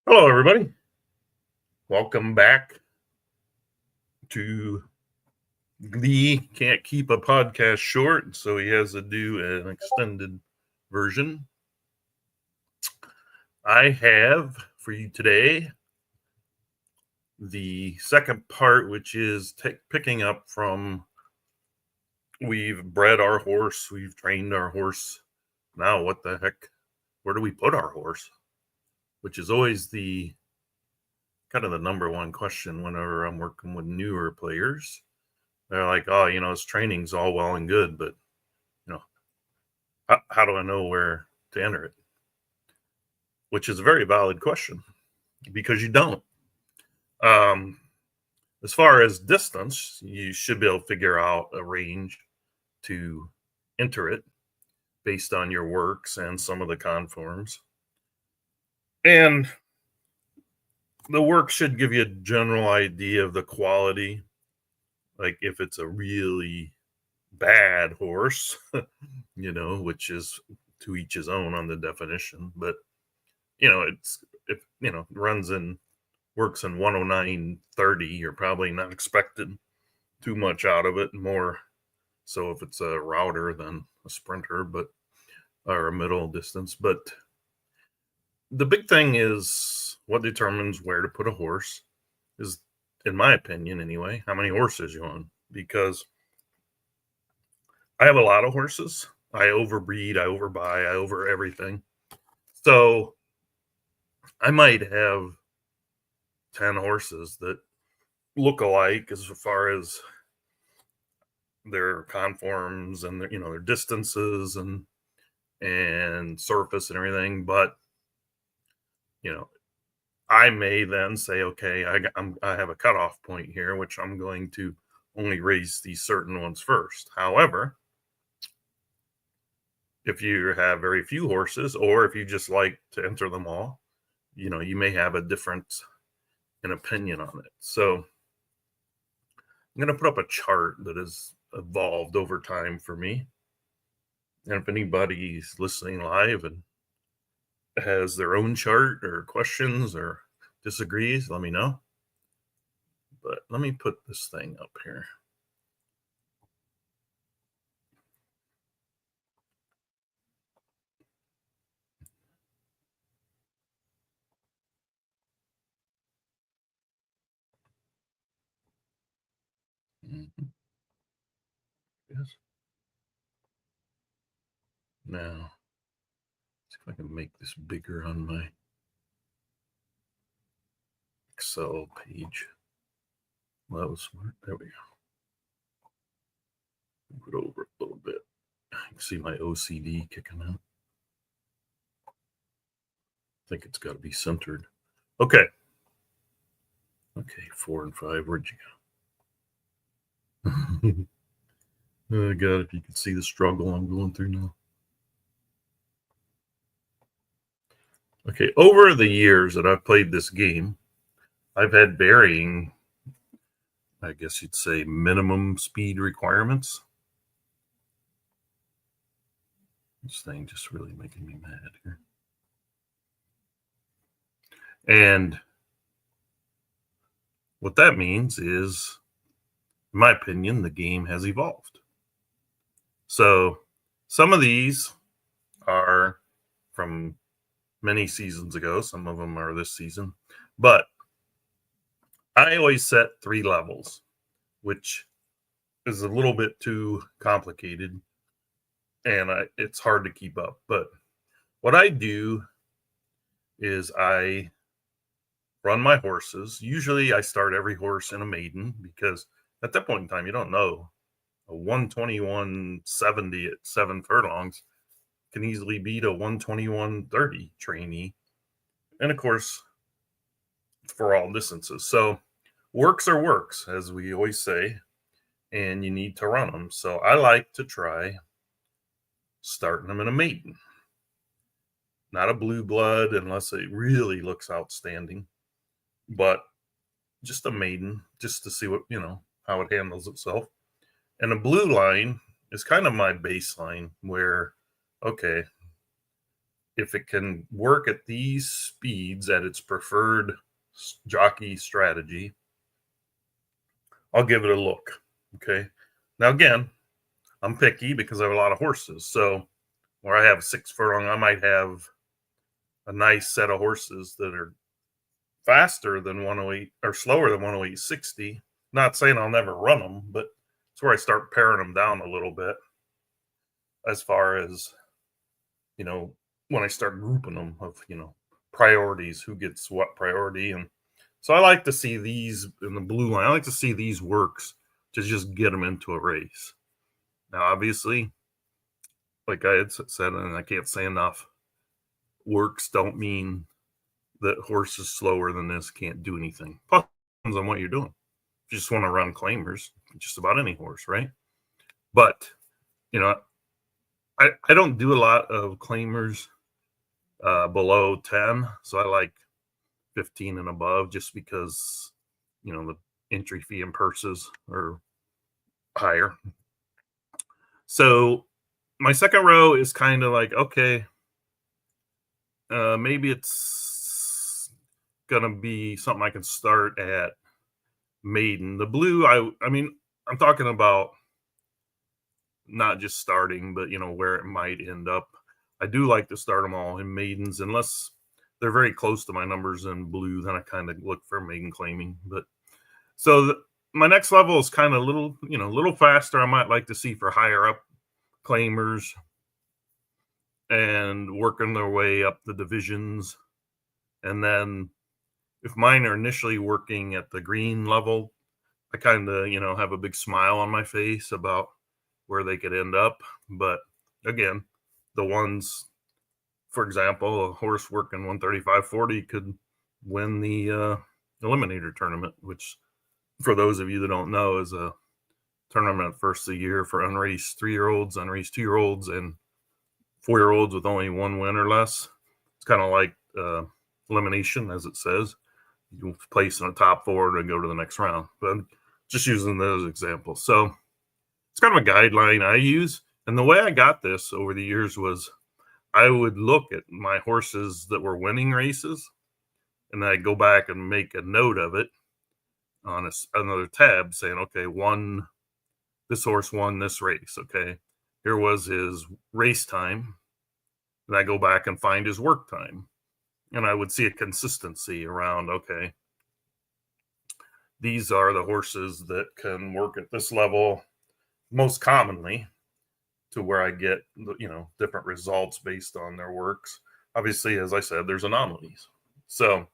Hello, everybody. Welcome back to Lee. Can't keep a podcast short, so he has to do an extended version. I have for you today the second part, which is picking up from we've bred our horse, we've trained our horse. Now, what the heck? Where do we put our horse? Which is always the kind of the number one question whenever I'm working with newer players. They're like, oh, his training's all well and good, but you know, how do I know where to enter it? Which is a very valid question because you don't. Um, as far as distance, you should be able to figure out a range to enter it based on your works and some of the conforms. And the work should give you a general idea of the quality. Like if it's a really bad horse, which is to each his own on the definition, but it's if runs in works in 109.30, you're probably not expecting too much out of it. More so if it's a router than a sprinter, but or a middle distance. But the big thing is what determines where to put a horse is, in my opinion anyway, how many horses you own. Because I have a lot of horses. I overbreed, I overbuy, I over everything. So I might have 10 horses that look alike as far as their conforms and their distances and surface and everything, but I may then say, okay, I have a cutoff point here, which I'm going to only raise these certain ones first. However, if you have very few horses, or if you just like to enter them all, you may have a different an opinion on it. So I'm going to put up a chart that has evolved over time for me. And if anybody's listening live and has their own chart or questions or disagrees, let me know. But let me put this thing up here. Mm-hmm. Yes. Now, see if I can make this bigger on my Excel page. Well, that was smart. There we go. Move it over a little bit. You can see my OCD kicking out. I think it's got to be centered. Okay. Okay, 4 and 5. Where'd you go? Oh, God, if you could see the struggle I'm going through now. Okay, over the years that I've played this game, I've had varying, I guess you'd say, minimum speed requirements. This thing just really making me mad here. And what that means is, in my opinion, the game has evolved. So some of these are from many seasons ago. Some of them are this season. But I always set 3 levels, which is a little bit too complicated. And it's hard to keep up. But what I do is I run my horses. Usually I start every horse in a maiden because at that point in time, you don't know. A 121.70 at 7 furlongs can easily beat a 121.30 trainee. And of course, for all distances. So works are works, as we always say, and you need to run them. So I like to try starting them in a maiden. Not a blue blood unless it really looks outstanding, but just a maiden, just to see what, how it handles itself. And a blue line is kind of my baseline where, okay, if it can work at these speeds at its preferred jockey strategy, I'll give it a look. Okay. Now, again, I'm picky because I have a lot of horses. So where I have 6 furlong, I might have a nice set of horses that are faster than 108 or slower than 108.60. Not saying I'll never run them, but it's where I start paring them down a little bit as far as, when I start grouping them of, priorities, who gets what priority. And so I like to see these in the blue line. I like to see these works to just get them into a race. Now, obviously, like I had said, and I can't say enough, works don't mean that horse is slower than this can't do anything. Plus, depends on what you're doing. If you just want to run claimers, just about any horse, right? But, I don't do a lot of claimers below 10. So I like 15 and above just because, the entry fee and purses are higher. So my second row is kind of like, okay, maybe it's gonna be something I can start at maiden. The blue, I mean, I'm talking about not just starting, but where it might end up. I do like to start them all in maidens, unless they're very close to my numbers in blue. Then I kind of look for maiden claiming. But so my next level is kind of a little faster. I might like to see for higher up claimers and working their way up the divisions. And then if mine are initially working at the green level, I kind of, have a big smile on my face about where they could end up. But again, the ones, for example, a horse working 135.40 could win the eliminator tournament, which for those of you that don't know is a tournament first of the year for unraced 3-year-olds, unraced 2-year-olds, and 4-year-olds with only one win or less. It's kind of like elimination, as it says. You place in the top 4 to go to the next round. But I'm just using those examples. So it's kind of a guideline I use. And the way I got this over the years was I would look at my horses that were winning races, and I'd go back and make a note of it on another tab saying, okay, this horse won this race. Okay, here was his race time. And I go back and find his work time. And I would see a consistency around, okay, these are the horses that can work at this level most commonly, to where I get, different results based on their works. Obviously, as I said, there's anomalies. So,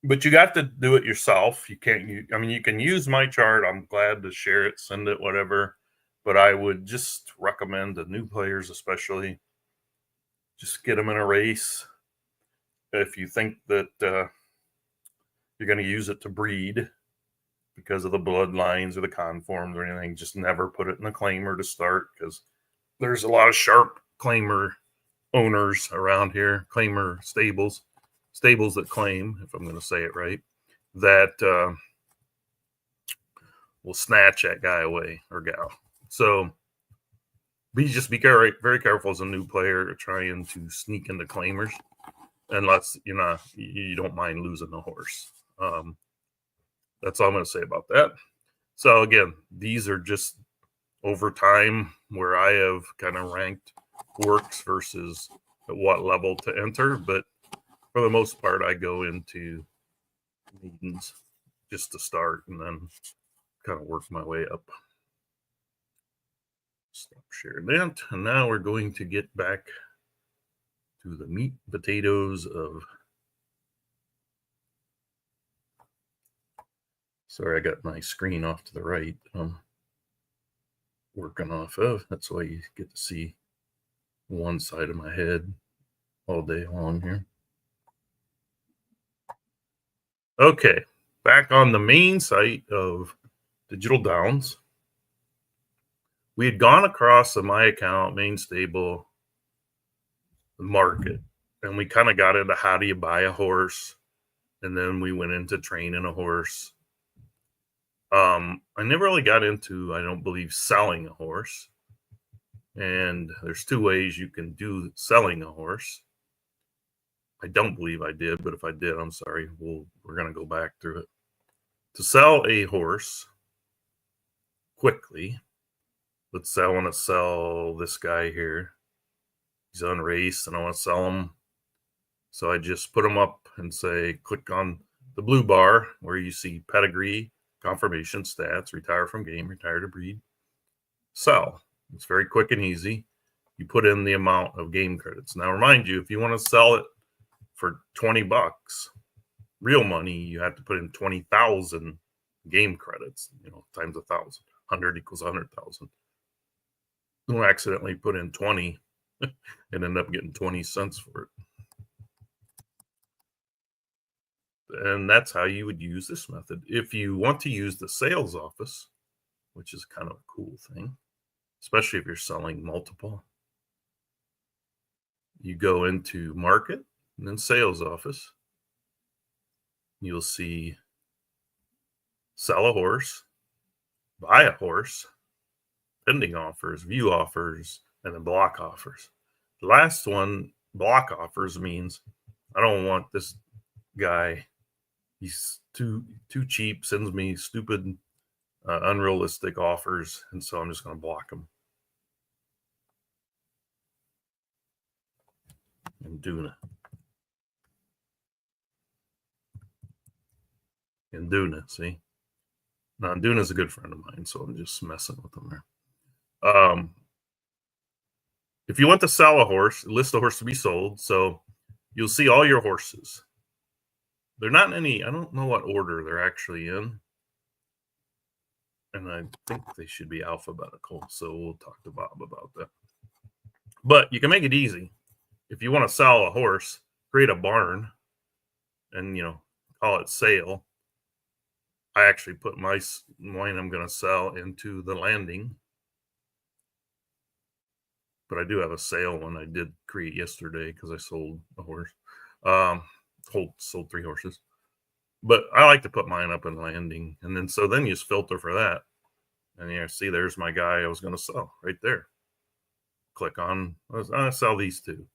but you got to do it yourself. You can't, you can use my chart. I'm glad to share it, send it, whatever. But I would just recommend to new players, especially, just get them in a race. If you think that you're going to use it to breed because of the bloodlines or the conforms or anything, just never put it in a claimer to start, because there's a lot of sharp claimer owners around here, claimer stables that claim, if I'm going to say it right, that will snatch that guy away or gal. So just be very, very careful as a new player trying to sneak into claimers, unless you don't mind losing the horse. That's all I'm going to say about that. So again, these are just over time where I have kind of ranked works versus at what level to enter. But for the most part, I go into maidens just to start and then kind of work my way up. Stop sharing that. And now we're going to get back to the meat and potatoes of. Sorry, I got my screen off to the right. Working off of. That's why you get to see one side of my head all day long here. Okay, back on the main site of Digital Downs. We had gone across the My Account, Main Stable, the market, and we kind of got into how do you buy a horse, and then we went into training a horse. I never really got into, I don't believe, selling a horse. And there's 2 ways you can do selling a horse. I don't believe I did, but if I did, I'm sorry. We're going to go back through it. To sell a horse quickly, let's say I want to sell this guy here. He's unraced and I want to sell him. So I just put him up and say, click on the blue bar where you see pedigree, confirmation, stats, retire from game, retire to breed, sell. It's very quick and easy. You put in the amount of game credits. Now, remind you, if you want to sell it for $20, real money, you have to put in 20,000 game credits, times 1,000. 100 equals 100,000. Don't accidentally put in 20 and end up getting 20 cents for it. And that's how you would use this method. If you want to use the sales office, which is kind of a cool thing, especially if you're selling multiple, you go into market and then sales office. You'll see sell a horse, buy a horse, pending offers, view offers, and then block offers. The last one, block offers, means I don't want this guy. He's too cheap, sends me stupid, unrealistic offers, and so I'm just going to block him. And Duna. See? Now, Duna's a good friend of mine, so I'm just messing with him there. If you want to sell a horse, list a horse to be sold, so you'll see all your horses. They're not in any, I don't know what order they're actually in. And I think they should be alphabetical, so we'll talk to Bob about that. But you can make it easy. If you want to sell a horse, create a barn and, call it sale. I actually put mine I'm going to sell into the landing. But I do have a sale one I did create yesterday because I sold a horse. Sold 3 horses. But I like to put mine up in landing. And then you just filter for that. And see, there's my guy I was going to sell right there. Click on, I sell these 2.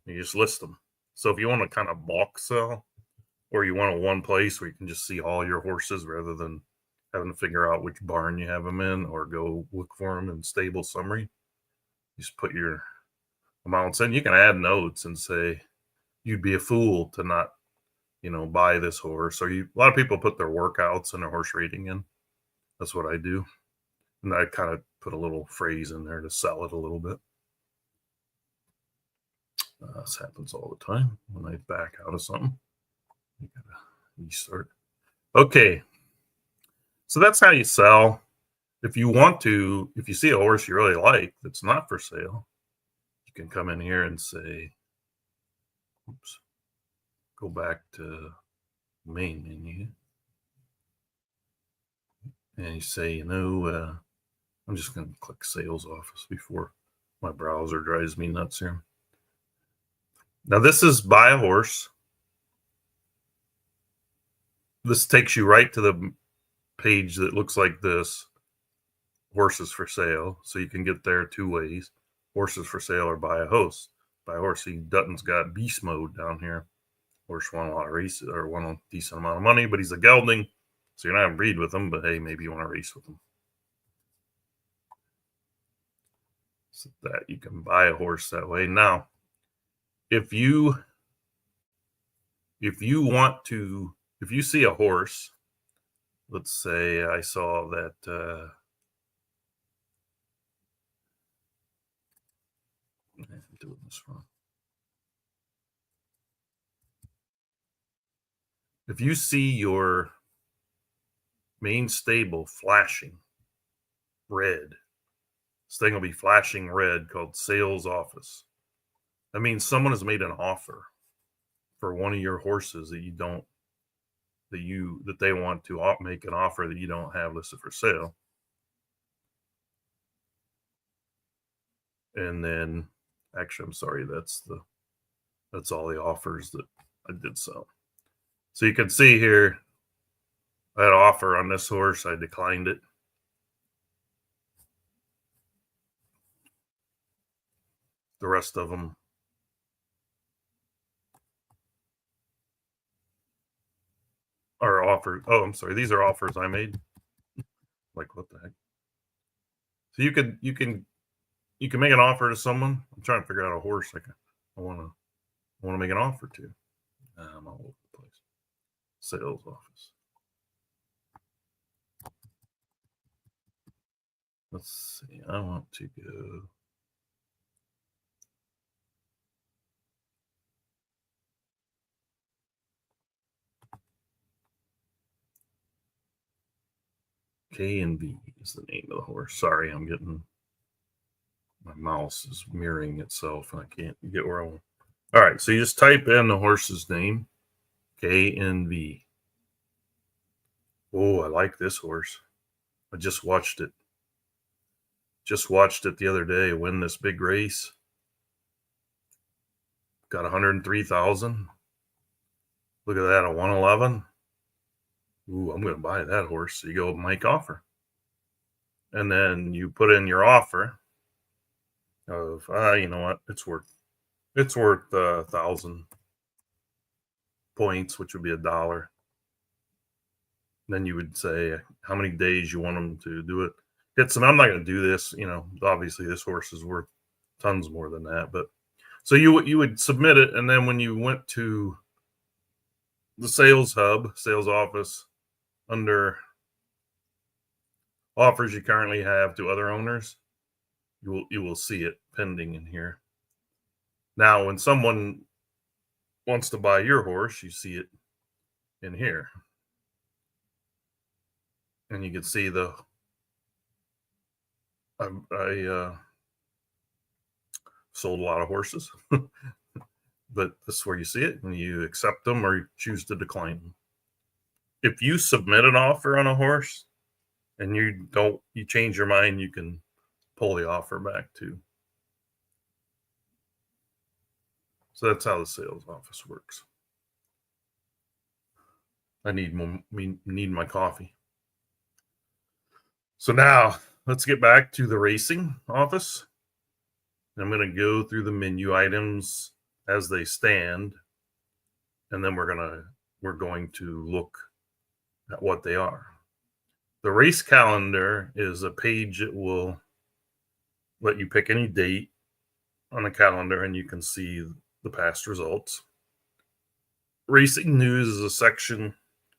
You just list them. So if you want to kind of bulk sell, or you want a one place where you can just see all your horses rather than having to figure out which barn you have them in or go look for them in stable summary, you just put your amounts in. You can add notes and say you'd be a fool to not, buy this horse. Or a lot of people put their workouts and their horse rating in. That's what I do. And I kind of put a little phrase in there to sell it a little bit. This happens all the time when I back out of something. You gotta restart. Okay. So that's how you sell. If you see a horse you really like that's not for sale, you can come in here and say, go back to main menu. And you say, I'm just going to click sales office before my browser drives me nuts here. Now this is buy a horse. This takes you right to the page that looks like this. Horses for sale. So you can get there 2 ways. Horses for sale or buy a horse. Buy a horse. See, Dutton's got beast mode down here. Horse won a lot of races or won a decent amount of money, but he's a gelding. So you're not going to breed with him, but hey, maybe you want to race with him. So that you can buy a horse that way. Now, if you see a horse, let's say I saw that I'm doing this wrong. If you see your main stable flashing red, this thing will be flashing red called sales office. That means someone has made an offer for one of your horses that they want to make an offer that you don't have listed for sale. And then, actually, I'm sorry, that's all the offers that I did sell. So you can see here, I had an offer on this horse. I declined it. The rest of them, Or offers. Oh, I'm sorry. These are offers I made. Like, what the heck? So you can make an offer to someone. I'm trying to figure out a horse I want to make an offer to. I'm all over the place. Sales office. Let's see. I want to go. K and V is the name of the horse. Sorry, I'm getting my mouse is mirroring itself and I can't get where I want. All right, so you just type in the horse's name, K and V. Oh, I like this horse. I just watched it. Just watched it the other day win this big race. Got 103,000. Look at that, a 111. Ooh, I'm going to buy that horse. So you go make offer. And then you put in your offer of, you know what, it's worth 1,000 points, which would be $1. Then you would say how many days you want them to do it. I'm not going to do this. Obviously this horse is worth tons more than that. But so you would submit it, and then when you went to the sales hub, sales office, under offers you currently have to other owners, you will see it pending in here. Now, when someone wants to buy your horse, you see it in here. And you can see I sold a lot of horses, but this is where you see it, and you accept them or you choose to decline them. If you submit an offer on a horse and you change your mind, you can pull the offer back too. So that's how the sales office works. I need my coffee. So now let's get back to the racing office. I'm going to go through the menu items as they stand, and then we're going to look at what they are. The race calendar is a page that will let you pick any date on the calendar, and you can see the past results. Racing news is a section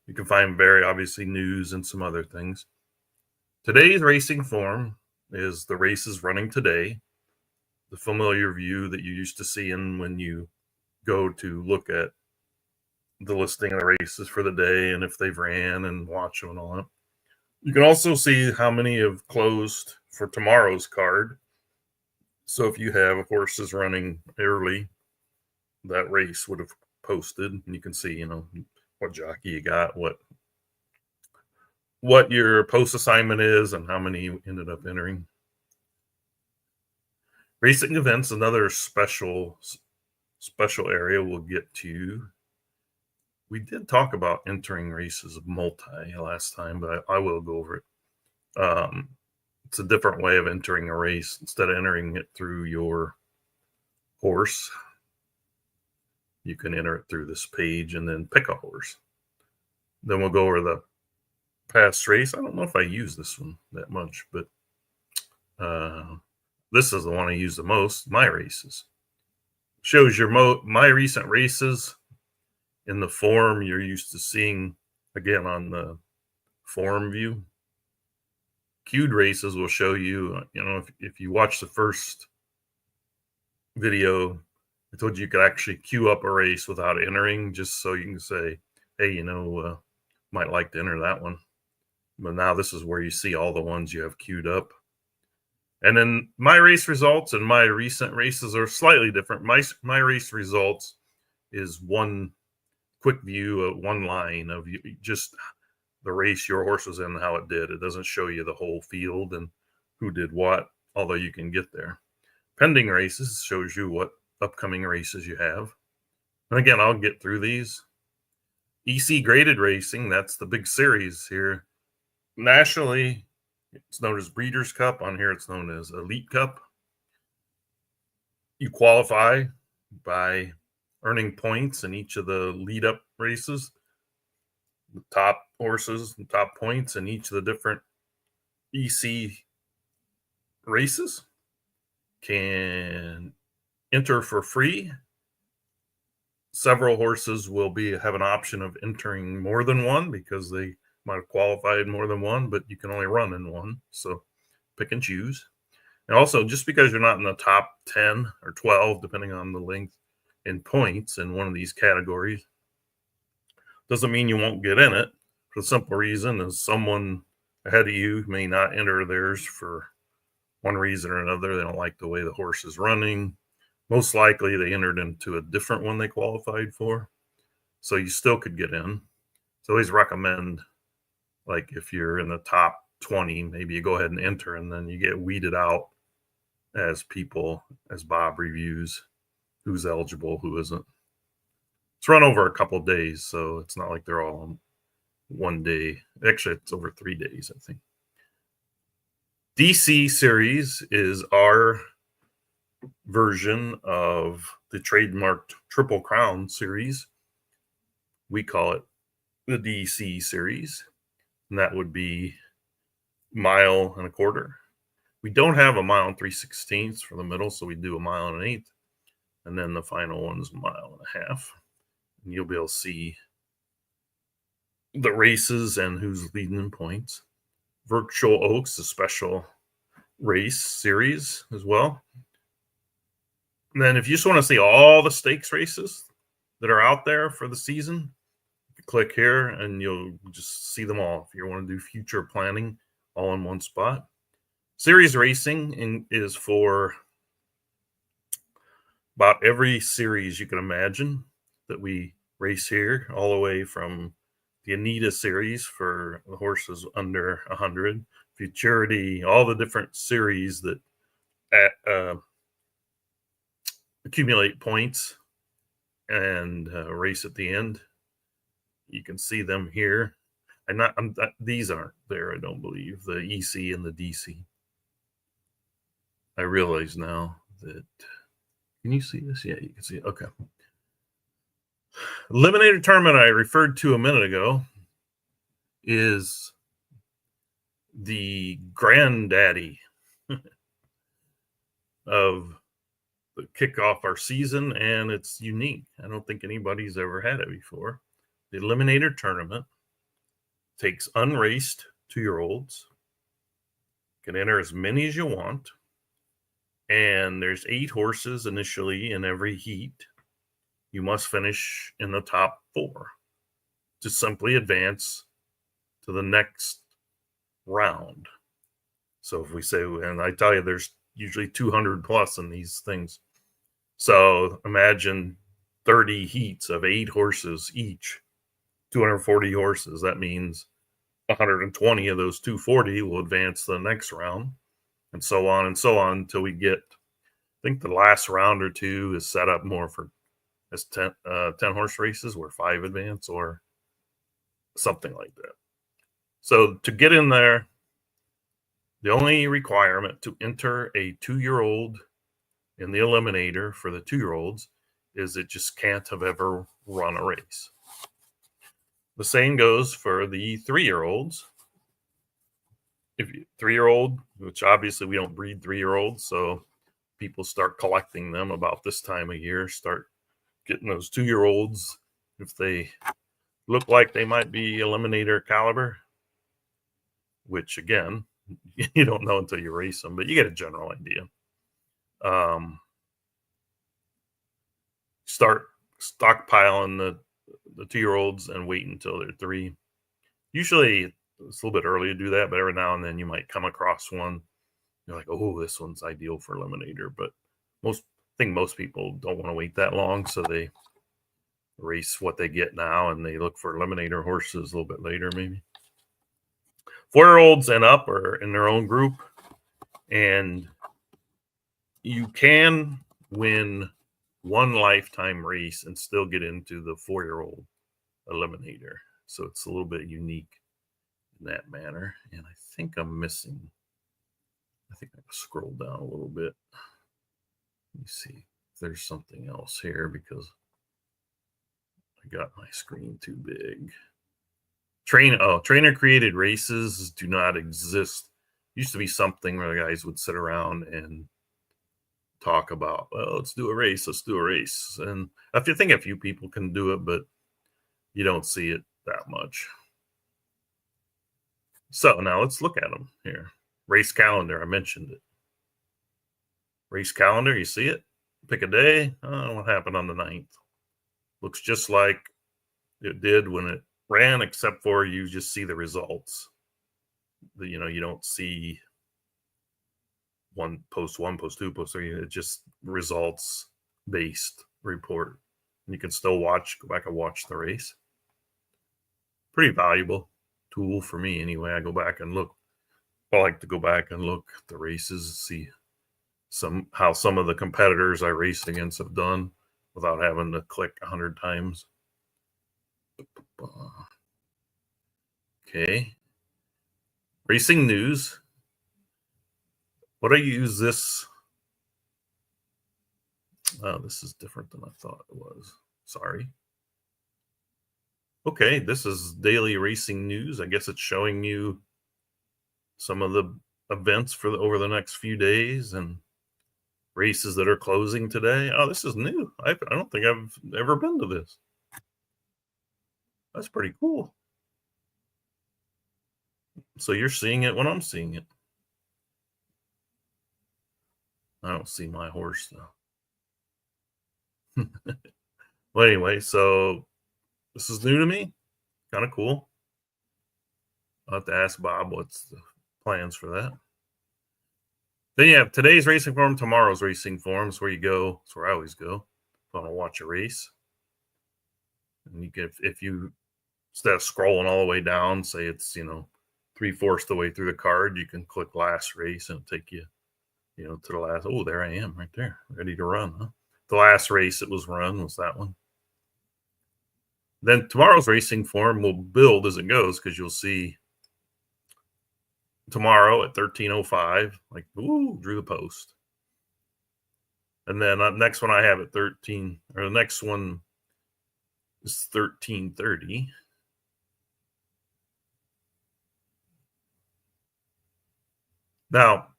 you can find very obviously news and some other things. Today's racing form is the races running today, the familiar view that you used to see in when you go to look at the listing of the races for the day and if they've ran and watch them and all that. You can also see how many have closed for tomorrow's card. So if you have horses running early, that race would have posted, and you can see, what jockey you got, what your post assignment is, and how many you ended up entering. Racing events, another special area we'll get to. We did talk about entering races of multi last time, but I will go over it. It's a different way of entering a race. Instead of entering it through your horse, you can enter it through this page and then pick a horse. Then we'll go over the past race. I don't know if I use this one that much, but this is the one I use the most, my races. Shows your my recent races in the form you're used to seeing, again, on the form view. Queued races will show you, if you watch the first video, I told you could actually queue up a race without entering, just so you can say, hey, might like to enter that one. But now this is where you see all the ones you have queued up. And then my race results and my recent races are slightly different. My race results is one quick view of one line of just the race your horse was in and how it did. It doesn't show you the whole field and who did what, although you can get there. Pending races shows you what upcoming races you have. And again, I'll get through these. EC graded racing, that's the big series here. Nationally, it's known as Breeders' Cup. On here, it's known as Elite Cup. You qualify by earning points in each of the lead-up races. the top horses and top points in each of the different EC races can enter for free. Several horses will have an option of entering more than one because they might have qualified more than one, but you can only run in one. So pick and choose. And also, just because you're not in the top 10 or 12, depending on the length in points in one of these categories, doesn't mean you won't get in it. For the simple reason is someone ahead of you may not enter theirs for one reason or another. They don't like the way the horse is running. Most likely they entered into a different one they qualified for. So you still could get in. So I always recommend, like, if you're in the top 20, maybe you go ahead and enter, and then you get weeded out as people, as Bob reviews, who's eligible, who isn't. It's run over a couple of days, so it's not like they're all on one day. Actually, it's over 3 days, I think. DC Series is our version of the trademarked Triple Crown series. We call it the DC Series, and that would be 1.25 miles. We don't have a 1 3/16 for the middle, so we do 1 1/8 miles, and then the final one's 1.5 miles. And you'll be able to see the races and who's leading in points. Virtual Oaks, a special race series as well. And then if you just want to see all the stakes races that are out there for the season, you click here and you'll just see them all. If you want to do future planning all in one spot. Series racing is for about every series you can imagine that we race here, all the way from the Anita series for the horses under 100, Futurity, all the different series that accumulate points and race at the end. You can see them here. These aren't there, I don't believe, the EC and the DC. I realize now that, can you see this? Yeah, you can see it. Okay. Eliminator tournament I referred to a minute ago is the granddaddy of the kickoff our season, and it's unique. I don't think anybody's ever had it before. The Eliminator tournament takes unraced 2-year-olds, can enter as many as you want, and there's 8 horses initially in every heat. You must finish in the top 4 to simply advance to the next round. So if we say, and I tell you, there's usually 200 plus in these things. So imagine 30 heats of 8 horses each, 240 horses. That means 120 of those 240 will advance to the next round, and so on until we get, I think the last round or two is set up more for as 10 horse races where 5 advance or something like that. So to get in there, the only requirement to enter a 2-year-old in the eliminator for the 2-year-olds is it just can't have ever run a race. The same goes for the 3-year-olds. If you 3-year-old, which obviously we don't breed 3-year-olds, so people start collecting them about this time of year, start getting those 2-year-olds if they look like they might be eliminator caliber, which again, you don't know until you race them, but you get a general idea. Start stockpiling the 2-year-olds and wait until they're 3. Usually it's a little bit early to do that, but every now and then you might come across one. You're like, oh, this one's ideal for eliminator. But I think most people don't want to wait that long, so they race what they get now and they look for eliminator horses a little bit later, maybe. 4-year-olds and up are in their own group, and you can win one lifetime race and still get into the 4-year-old eliminator. So it's a little bit unique in that manner. And I think I'm missing, I think I can scroll down a little bit. Let me see if there's something else here because I got my screen too big. Trainer created races do not exist. Used to be something where the guys would sit around and talk about, well, let's do a race. And I think a few people can do it, but you don't see it that much. So now let's look at them here. Race calendar, I mentioned it. Race calendar, you see it? Pick a day. What happened on the 9th? Looks just like it did when it ran, except for you just see the results. You don't see post 2, post 3. It just results based report. And you can still go back and watch the race. Pretty valuable tool for me anyway. I go back and look. I like to go back and look at the races, see how some of the competitors I raced against have done without having to click 100 times. Okay. Racing news. What I use this. Oh, this is different than I thought it was. Sorry. Okay, this is daily racing news. I guess it's showing you some of the events over the next few days and races that are closing today. Oh, this is new. I don't think I've ever been to this. That's pretty cool. So you're seeing it when I'm seeing it. I don't see my horse though. Well, anyway, so this is new to me. Kind of cool. I'll have to ask Bob what's the plans for that. Then you have today's racing form, tomorrow's racing forms, where you go. That's where I always go if I want to watch a race. And you get, if you, instead of scrolling all the way down, say it's 3/4 the way through the card, you can click last race and it'll take you, to the last. Oh, there I am right there, ready to run. Huh? The last race that was run was that one. Then tomorrow's racing form will build as it goes, because you'll see tomorrow at 13:05, like, ooh, drew the post. And then next one I have at 13, or the next one is 13:30. Now,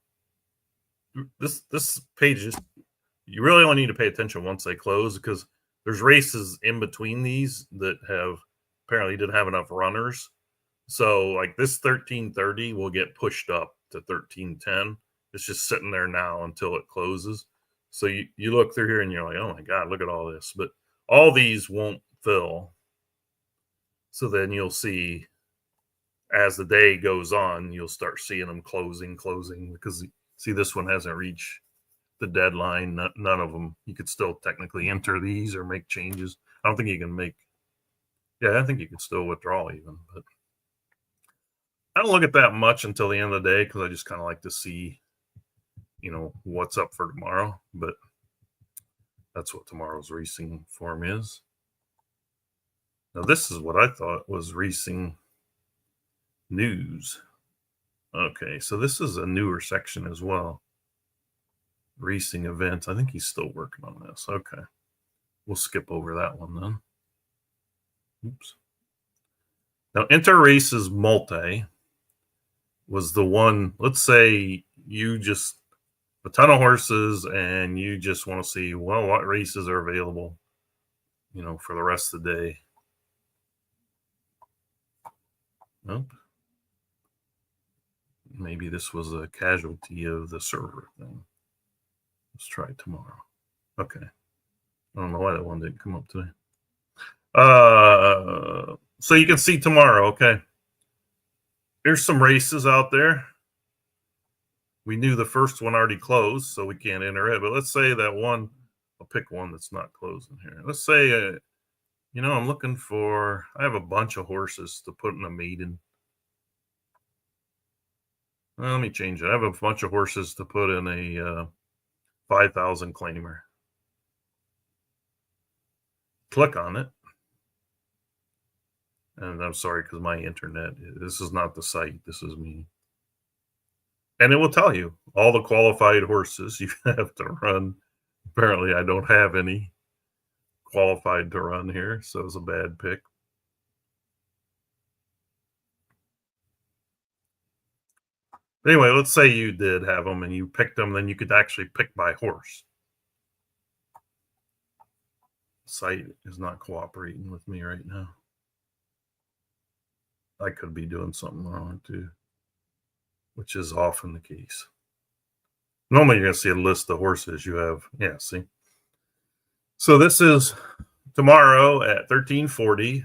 this page is, you really only need to pay attention once they close, because there's races in between these that apparently didn't have enough runners. So like this 13:30 will get pushed up to 13:10. It's just sitting there now until it closes. So you look through here and you're like, oh my God, look at all this. But all these won't fill. So then you'll see, as the day goes on, you'll start seeing them closing, because see, this one hasn't reached the deadline. None of them. You could still technically enter these or make changes. I don't think you can make. Yeah, I think you can still withdraw even, but I don't look at that much until the end of the day, because I just kind of like to see, what's up for tomorrow. But that's what tomorrow's racing form is. Now, this is what I thought was racing news. Okay, so this is a newer section as well. Racing events. I think he's still working on this. Okay. We'll skip over that one then. Oops. Now, Inter Races Multi was the one. Let's say you just a ton of horses and you just want to see, well, what races are available, for the rest of the day. Nope. Maybe this was a casualty of the server thing. Let's try tomorrow. Okay. I don't know why that one didn't come up today. So you can see tomorrow, okay. There's some races out there. We knew the first one already closed, so we can't enter it. But let's say that one, I'll pick one that's not closing here. Let's say, I'm looking for, I have a bunch of horses to put in a maiden. Let me change it. I have a bunch of horses to put in a 5,000 claimer. Click on it. And I'm sorry, because my internet, this is not the site. This is me. And it will tell you all the qualified horses you have to run. Apparently, I don't have any qualified to run here, so it's a bad pick. Anyway, let's say you did have them and you picked them, then you could actually pick by horse. Site is not cooperating with me right now. I could be doing something wrong too, which is often the case. Normally, you're going to see a list of horses you have. Yeah, see. So this is tomorrow at 1340.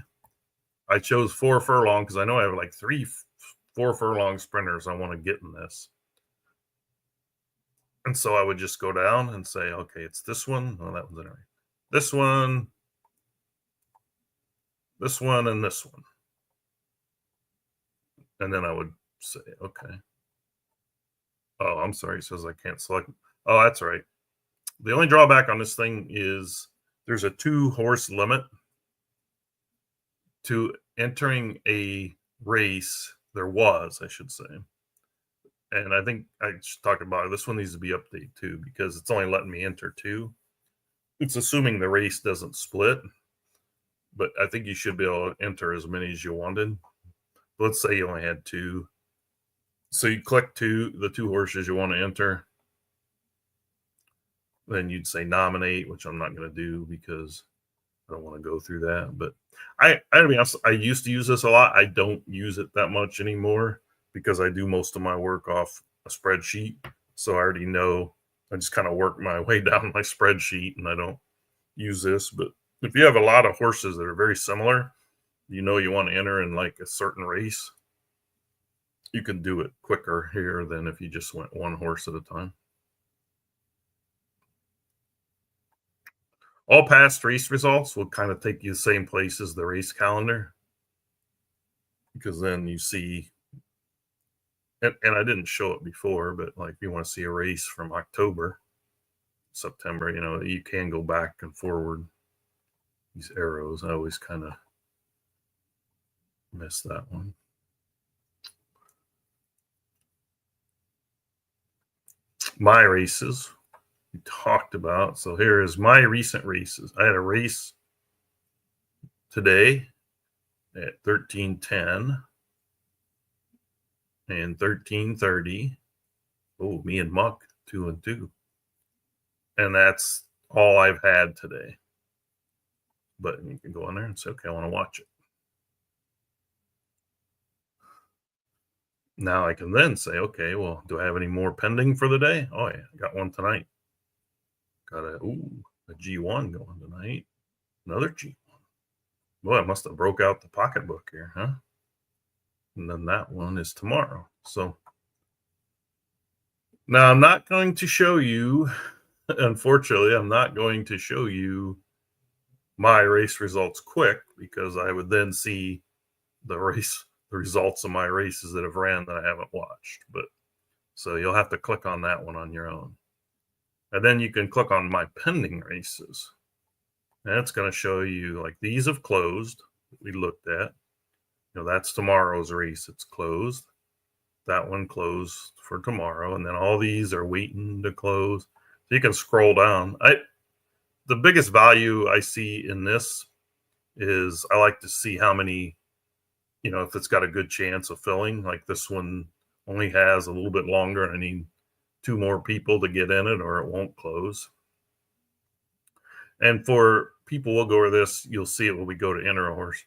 I chose 4 furlong because I know I have like 4 furlong sprinters I want to get in this. And so I would just go down and say, okay, it's this one. Oh, that one's in right. This one, and this one. And then I would say, okay. Oh, I'm sorry. It says I can't select. Oh, that's right. The only drawback on this thing is there's a 2 horse limit to entering a race. There was, I should say. And I think I should talk about it. This one needs to be updated too, because it's only letting me enter 2. It's assuming the race doesn't split, but I think you should be able to enter as many as you wanted. Let's say you only had 2. So you click the 2 horses you want to enter. Then you'd say nominate, which I'm not going to do because I don't want to go through that. But I mean, I used to use this a lot. I don't use it that much anymore because I do most of my work off a spreadsheet. So I already know. I just kind of work my way down my spreadsheet and I don't use this. But if you have a lot of horses that are very similar, you want to enter in like a certain race, you can do it quicker here than if you just went 1 horse at a time. All past race results will kind of take you the same place as the race calendar, because then you see, and I didn't show it before, but like if you want to see a race from October, September, you can go back and forward. These arrows, I always kind of miss that one. My races we talked about. So here is my recent races. I had a race today at 1310 and 1330. Oh, me and Muck 2 and 2. And that's all I've had today. But you can go in there and say, okay, I want to watch it. Now I can then say, okay, well, do I have any more pending for the day? Oh, yeah, I got one tonight. Got a G1 going tonight. Another G1. Boy, I must have broke out the pocketbook here, huh? And then that one is tomorrow. So now I'm not going to show you, unfortunately, I'm not going to show you my race results quick, because I would then see the results of my races that have ran that I haven't watched. But so you'll have to click on that one on your own. And then you can click on my pending races. And it's going to show you, like, these have closed. We looked at. That's tomorrow's race. It's closed. That one closed for tomorrow. And then all these are waiting to close. So you can scroll down. The biggest value I see in this is I like to see how many, if it's got a good chance of filling. Like this one only has a little bit longer and I need 2 more people to get in it or it won't close. And for people, we'll go over this. You'll see it when we go to enter a horse.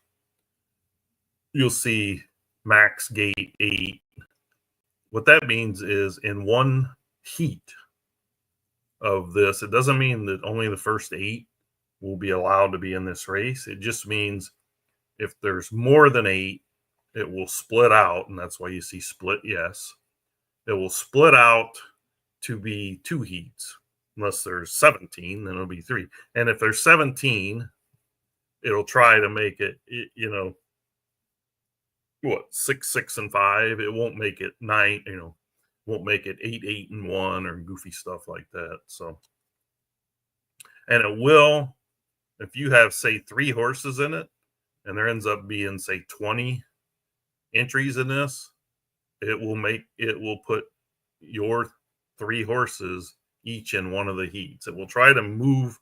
You'll see max gate 8. What that means is in one heat of this, it doesn't mean that only the first 8 will be allowed to be in this race. It just means if there's more than 8, it will split out. And that's why you see split yes. It will split out to be 2 heats. Unless there's 17, then it'll be 3. And if there's 17, it'll try to make it, 6, 6, and 5. It won't make it 9, won't make it 8, 8, and 1 or goofy stuff like that. So, and it will, if you have, say, 3 horses in it, and there ends up being, say, 20 entries in this, it will put your 3 horses each in one of the heats. It will try to move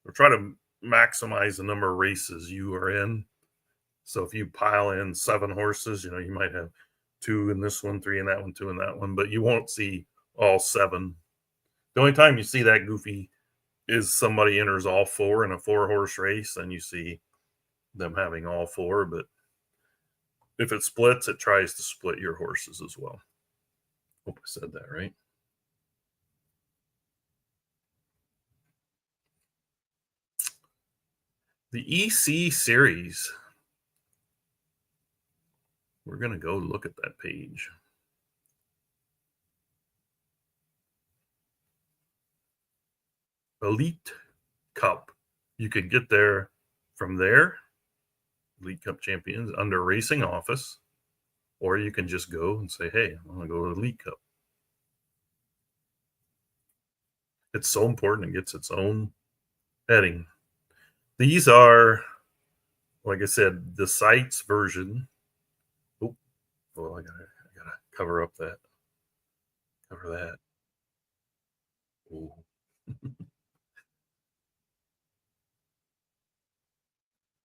or try to maximize the number of races you are in. So if you pile in 7 horses, you might have 2 in this one, 3 in that one, 2 in that one, but you won't see all 7. The only time you see that goofy is somebody enters all 4 in a 4-horse race, and you see them having all 4. But if it splits, it tries to split your horses as well. Hope I said that right. The EC series. We're going to go look at that page. Elite Cup. You could get there from there, Elite Cup champions, under Racing Office, or you can just go and say, hey, I want to go to the Elite Cup. It's so important. It gets its own heading. These are, like I said, the sites version. Oh, well, I gotta cover up that. Cover that. Oh.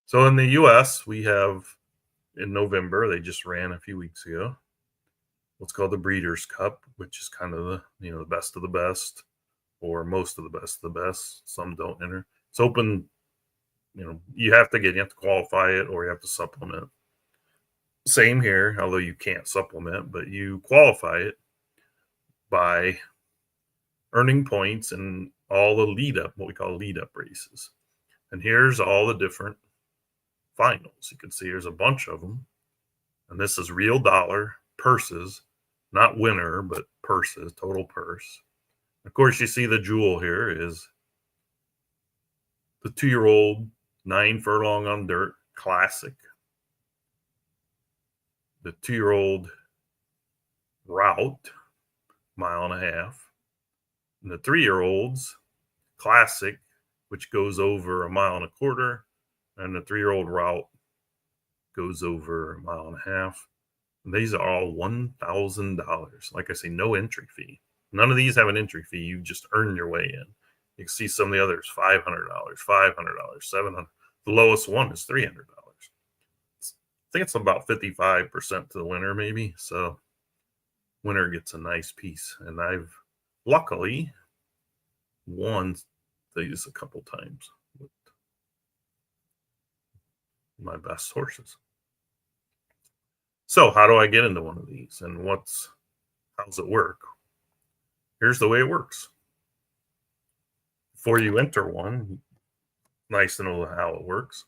So in the US, we have in November, they just ran a few weeks ago, what's called the Breeders' Cup, which is kind of the the best of the best, or most of the best of the best. Some don't enter. It's open. You have to qualify it, or you have to supplement. Same here, although you can't supplement, but you qualify it by earning points in all the lead up, what we call lead up races. And here's all the different finals. You can see there's a bunch of them. And this is real dollar purses, not winner, but purses, total purse. Of course, you see the jewel here is the 2-year-old 9 furlong on dirt classic. The 2-year-old route, 1.5 miles. And the 3-year-olds classic, which goes over 1.25 miles. And the 3-year-old route goes over 1.5 miles. And these are all $1,000. Like I say, no entry fee. None of these have an entry fee. You just earn your way in. You can see some of the others, $500, $500, $700. The lowest one is $300. I think it's about 55% to the winner, maybe. So winner gets a nice piece. And I've luckily won these a couple times with my best horses. So how do I get into one of these, and how's it work? Here's the way it works. Before you enter one, nice to know how it works.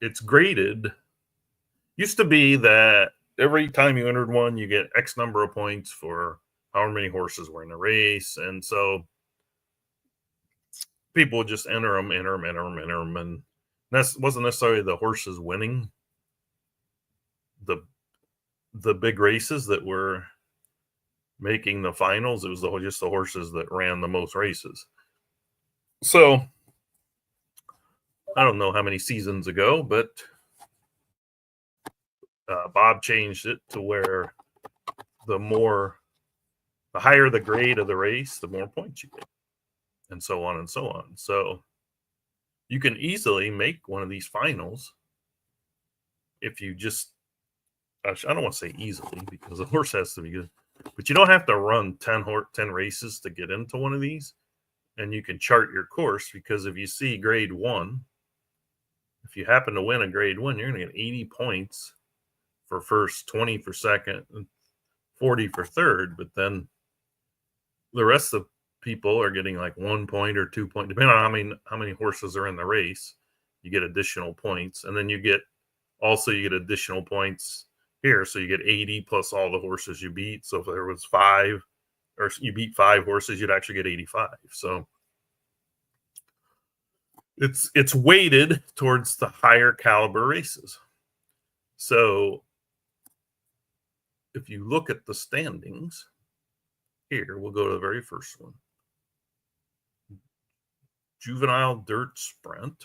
It's graded. Used to be that every time you entered one, you get X number of points for however many horses were in the race. And so people would just enter them. And that wasn't necessarily the horses winning the big races that were making the finals. It was just the horses that ran the most races. So I don't know how many seasons ago, but Bob changed it to where the higher the grade of the race, the more points you get, and so on and so on. So you can easily make one of these finals if you just, I don't want to say easily because the horse has to be good, but you don't have to run 10 races to get into one of these. And you can chart your course, because if you see grade 1, if you happen to win a grade 1, you're going to get 80 points for first, 20 for second, and 40 for third. But then the rest of people are getting like 1 point or 2 points, depending on how many horses are in the race. You get additional points, and then you get additional points here. So you get 80 plus all the horses you beat. So if there was 5, or you beat 5 horses, you'd actually get 85. So it's weighted towards the higher caliber races. So if you look at the standings here, we'll go to the very first one. Juvenile Dirt Sprint.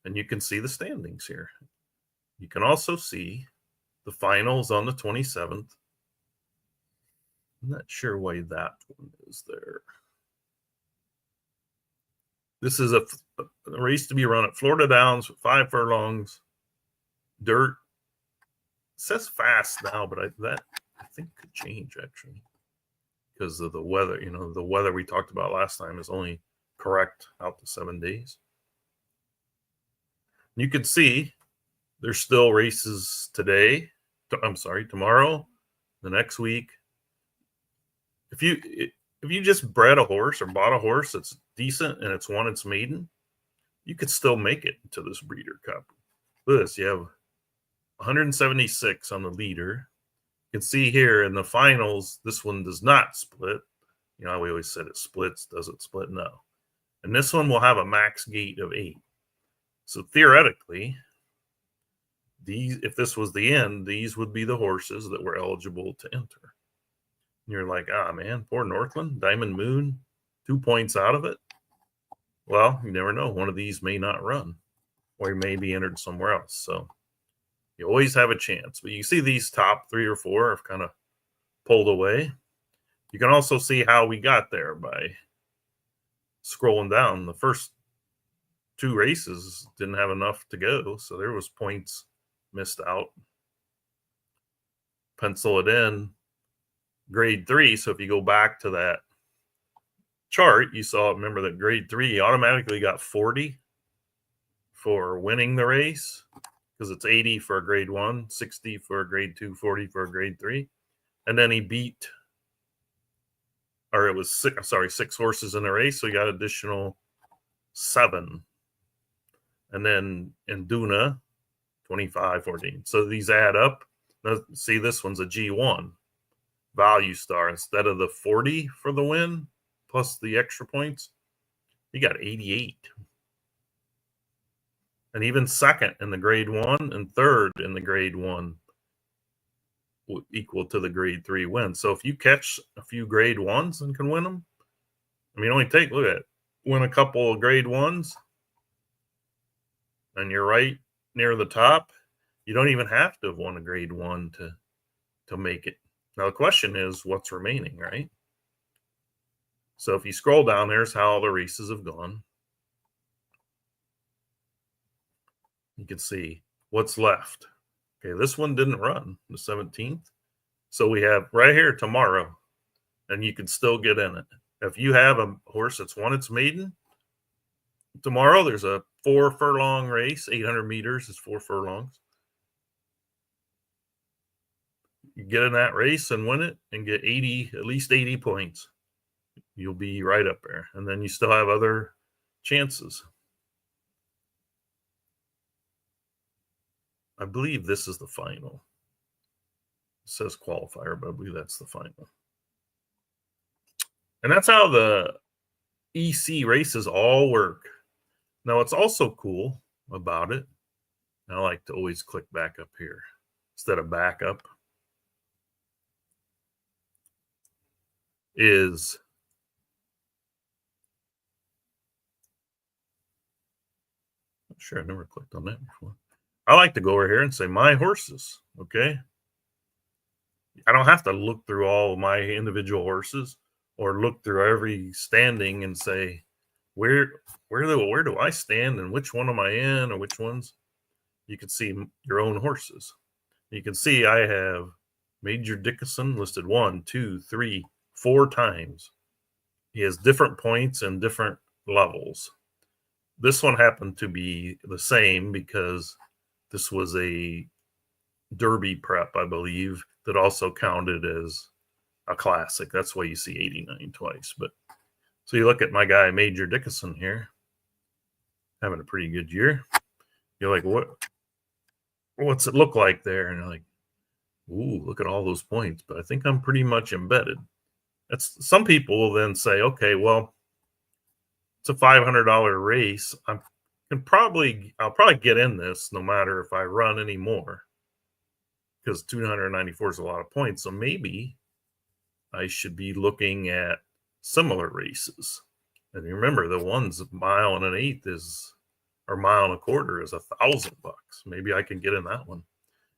And you can see the standings here. You can also see the finals on the 27th. I'm not sure why that one is there. This is the race to be run at Florida Downs, 5 furlongs, dirt. It says fast now, but I think could change actually because of the weather. You know, the weather we talked about last time is only correct out to 7 days. You can see there's still races today. I'm sorry, tomorrow, the next week. If you just bred a horse or bought a horse that's decent and it's won its maiden, you could still make it to this Breeder Cup. Look at this. You have 176 on the leader. You can see here in the finals, this one does not split. You know, we always said it splits. Does it split? No. And this one will have a max gate of 8. So theoretically, if this was the end, these would be the horses that were eligible to enter. And you're like, man, poor Northland, Diamond Moon, 2 points out of it. Well, you never know. One of these may not run, or he may be entered somewhere else. So you always have a chance. But you see these top 3 or 4 have kind of pulled away. You can also see how we got there by scrolling down. The first 2 races didn't have enough to go, so there was points missed out. Pencil it in. Grade 3, so if you go back to that chart, you saw, remember that grade 3 automatically got 40 for winning the race because it's 80 for a grade 1, 60 for a grade 2, 40 for a grade 3. And then he beat, or it was 6 horses in the race, so he got additional 7. And then in Duna, 25, 14. So these add up. Now, see, this one's a G1 value star. Instead of the 40 for the win plus the extra points, he got 88. And even second in the grade 1 and third in the grade 1 equal to the grade 3 win. So if you catch a few grade 1s and can win them, I mean, only take, look at it, win a couple of grade 1s and you're right near the top. You don't even have to have won a grade 1 to make it. Now, the question is, what's remaining, right? So if you scroll down, there's how all the races have gone. You can see what's left. Okay, this one didn't run, the 17th. So we have right here tomorrow, and you can still get in it. If you have a horse that's won its maiden, tomorrow there's a 4 furlong race. 800 meters is 4 furlongs. You get in that race and win it and get at least 80 points. You'll be right up there. And then you still have other chances. I believe this is the final. It says qualifier, but I believe that's the final. And that's how the EC races all work. Now, what's also cool about it, I like to always click back up here instead of back up, is sure, I never clicked on that before. I like to go over here and say my horses, okay? I don't have to look through all of my individual horses or look through every standing and say, where do I stand and which one am I in or which ones? You can see your own horses. You can see I have Major Dickinson listed 1, 2, 3, 4 times. He has different points and different levels. This one happened to be the same because this was a Derby prep, I believe, that also counted as a classic. That's why you see 89 twice. But so you look at my guy, Major Dickinson here, having a pretty good year. You're like, what's it look like there? And you're like, ooh, look at all those points. But I think I'm pretty much embedded. Some people will then say, okay, well, it's a $500 race. I'll probably get in this no matter if I run any more, because 294 is a lot of points. So maybe I should be looking at similar races. And remember, the one's a mile and an eighth or mile and a quarter is $1,000. Maybe I can get in that one.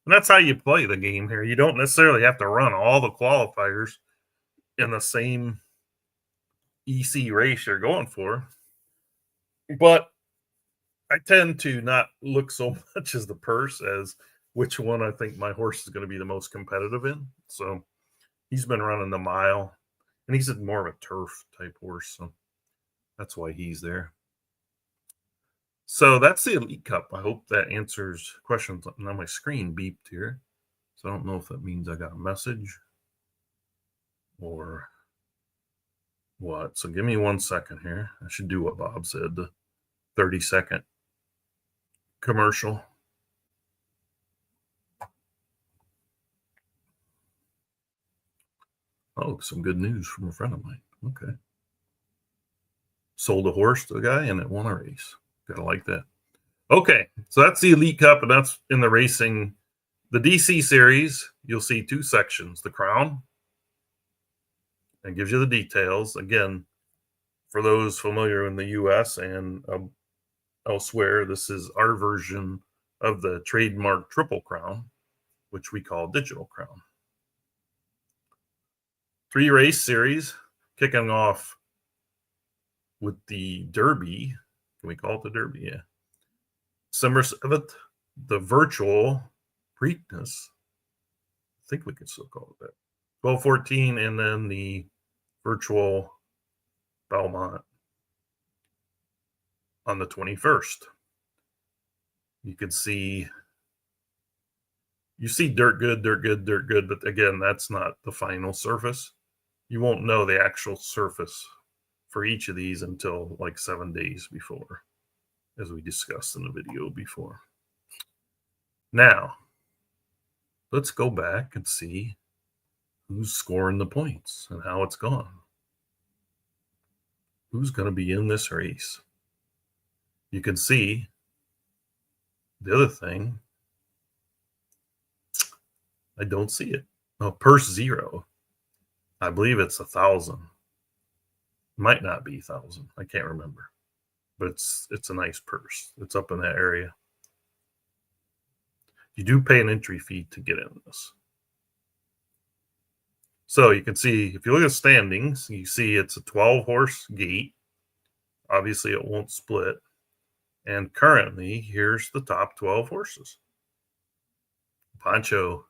And that's how you play the game here. You don't necessarily have to run all the qualifiers in the same EC race you're going for. But I tend to not look so much as the purse as which one I think my horse is going to be the most competitive in. So he's been running the mile, and he's more of a turf type horse. So that's why he's there. So that's the Elite Cup. I hope that answers questions. Now my screen beeped here. So I don't know if that means I got a message or what. So give me 1 second here. I should do what Bob said, the 30-second commercial. Oh, some good news from a friend of mine. Okay. Sold a horse to a guy and it won a race. Gotta like that. Okay, so that's the Elite Cup, and that's in the racing. The DC series, you'll see two sections. The Crown, and gives you the details. Again, for those familiar in the US and elsewhere, this is our version of the trademark Triple Crown, which we call Digital Crown. 3-race series, kicking off with the Derby. Can we call it the Derby? Yeah. December 7th, the virtual Preakness. I think we can still call it that. 12-14, and then the virtual Belmont on the 21st. You can see, you see dirt good, but again, that's not the final surface. You won't know the actual surface for each of these until like 7 days before, as we discussed in the video before. Now, let's go back and see who's scoring the points and how it's gone. Who's going to be in this race? You can see the other thing. I don't see it. Oh, purse 0. I believe it's 1,000. Might not be 1,000. I can't remember. But it's a nice purse. It's up in that area. You do pay an entry fee to get in this. So you can see, if you look at standings, you see it's a 12-horse gate. Obviously, it won't split. And currently, here's the top 12 horses. Pancho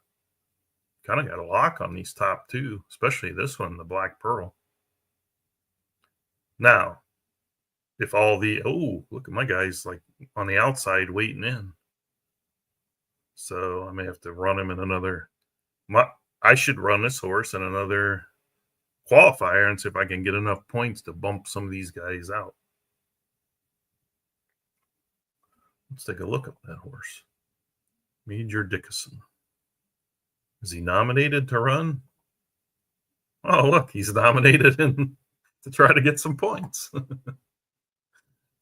kind of got a lock on these top two, especially this one, the Black Pearl. Now, if all the, oh, look at my guys like on the outside waiting in. So I may have to run him in another, I should run this horse in another qualifier and see if I can get enough points to bump some of these guys out. Let's take a look at that horse. Major Dickinson. Is he nominated to run? Oh, look, he's nominated to try to get some points.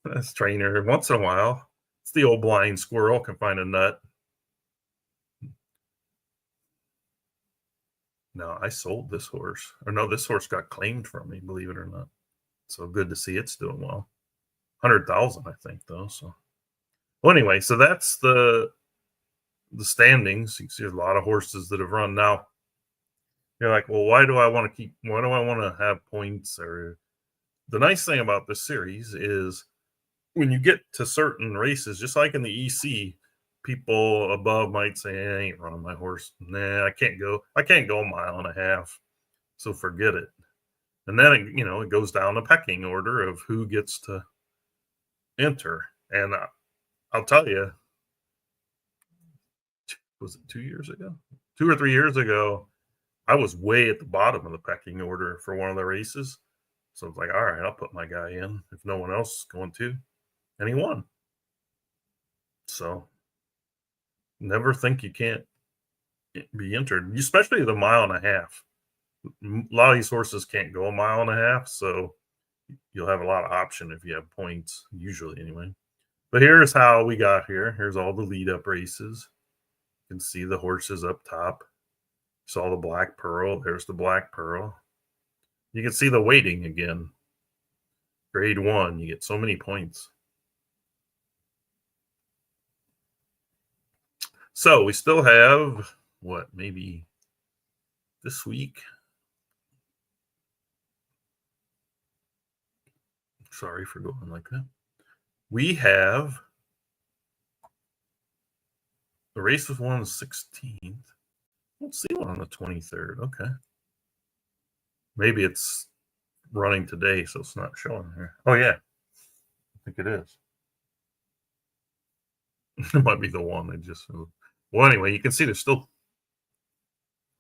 This trainer, once in a while, it's the old blind squirrel can find a nut. No, I sold this horse. Or no, this horse got claimed from me, believe it or not. So good to see it's doing well. 100,000, I think, though. So, well, anyway, so that's the standings. You can see there's a lot of horses that have run. Now, you're like, well, why do I want to have points? Or the nice thing about this series is when you get to certain races, just like in the EC, people above might say, I ain't running my horse. Nah, I can't go a mile and a half. So forget it. And then, it goes down a pecking order of who gets to enter. And I'll tell you, was it 2 years ago? 2 or 3 years ago, I was way at the bottom of the pecking order for one of the races. So I was like, all right, I'll put my guy in if no one else is going to. And he won. So never think you can't be entered, especially the mile and a half. A lot of these horses can't go a mile and a half, so you'll have a lot of option if you have points, usually anyway. But here's how we got here. Here's all the lead-up races. You can see the horses up top. Saw the Black Pearl. There's the Black Pearl. You can see the weighting again. Grade 1, you get so many points. So we still have, maybe this week? Sorry for going like that. We have The race was won on the 16th. I don't see one on the 23rd. Okay. Maybe it's running today, so it's not showing here. Oh, yeah. I think it is. It might be the one they just. Well, anyway, you can see there's still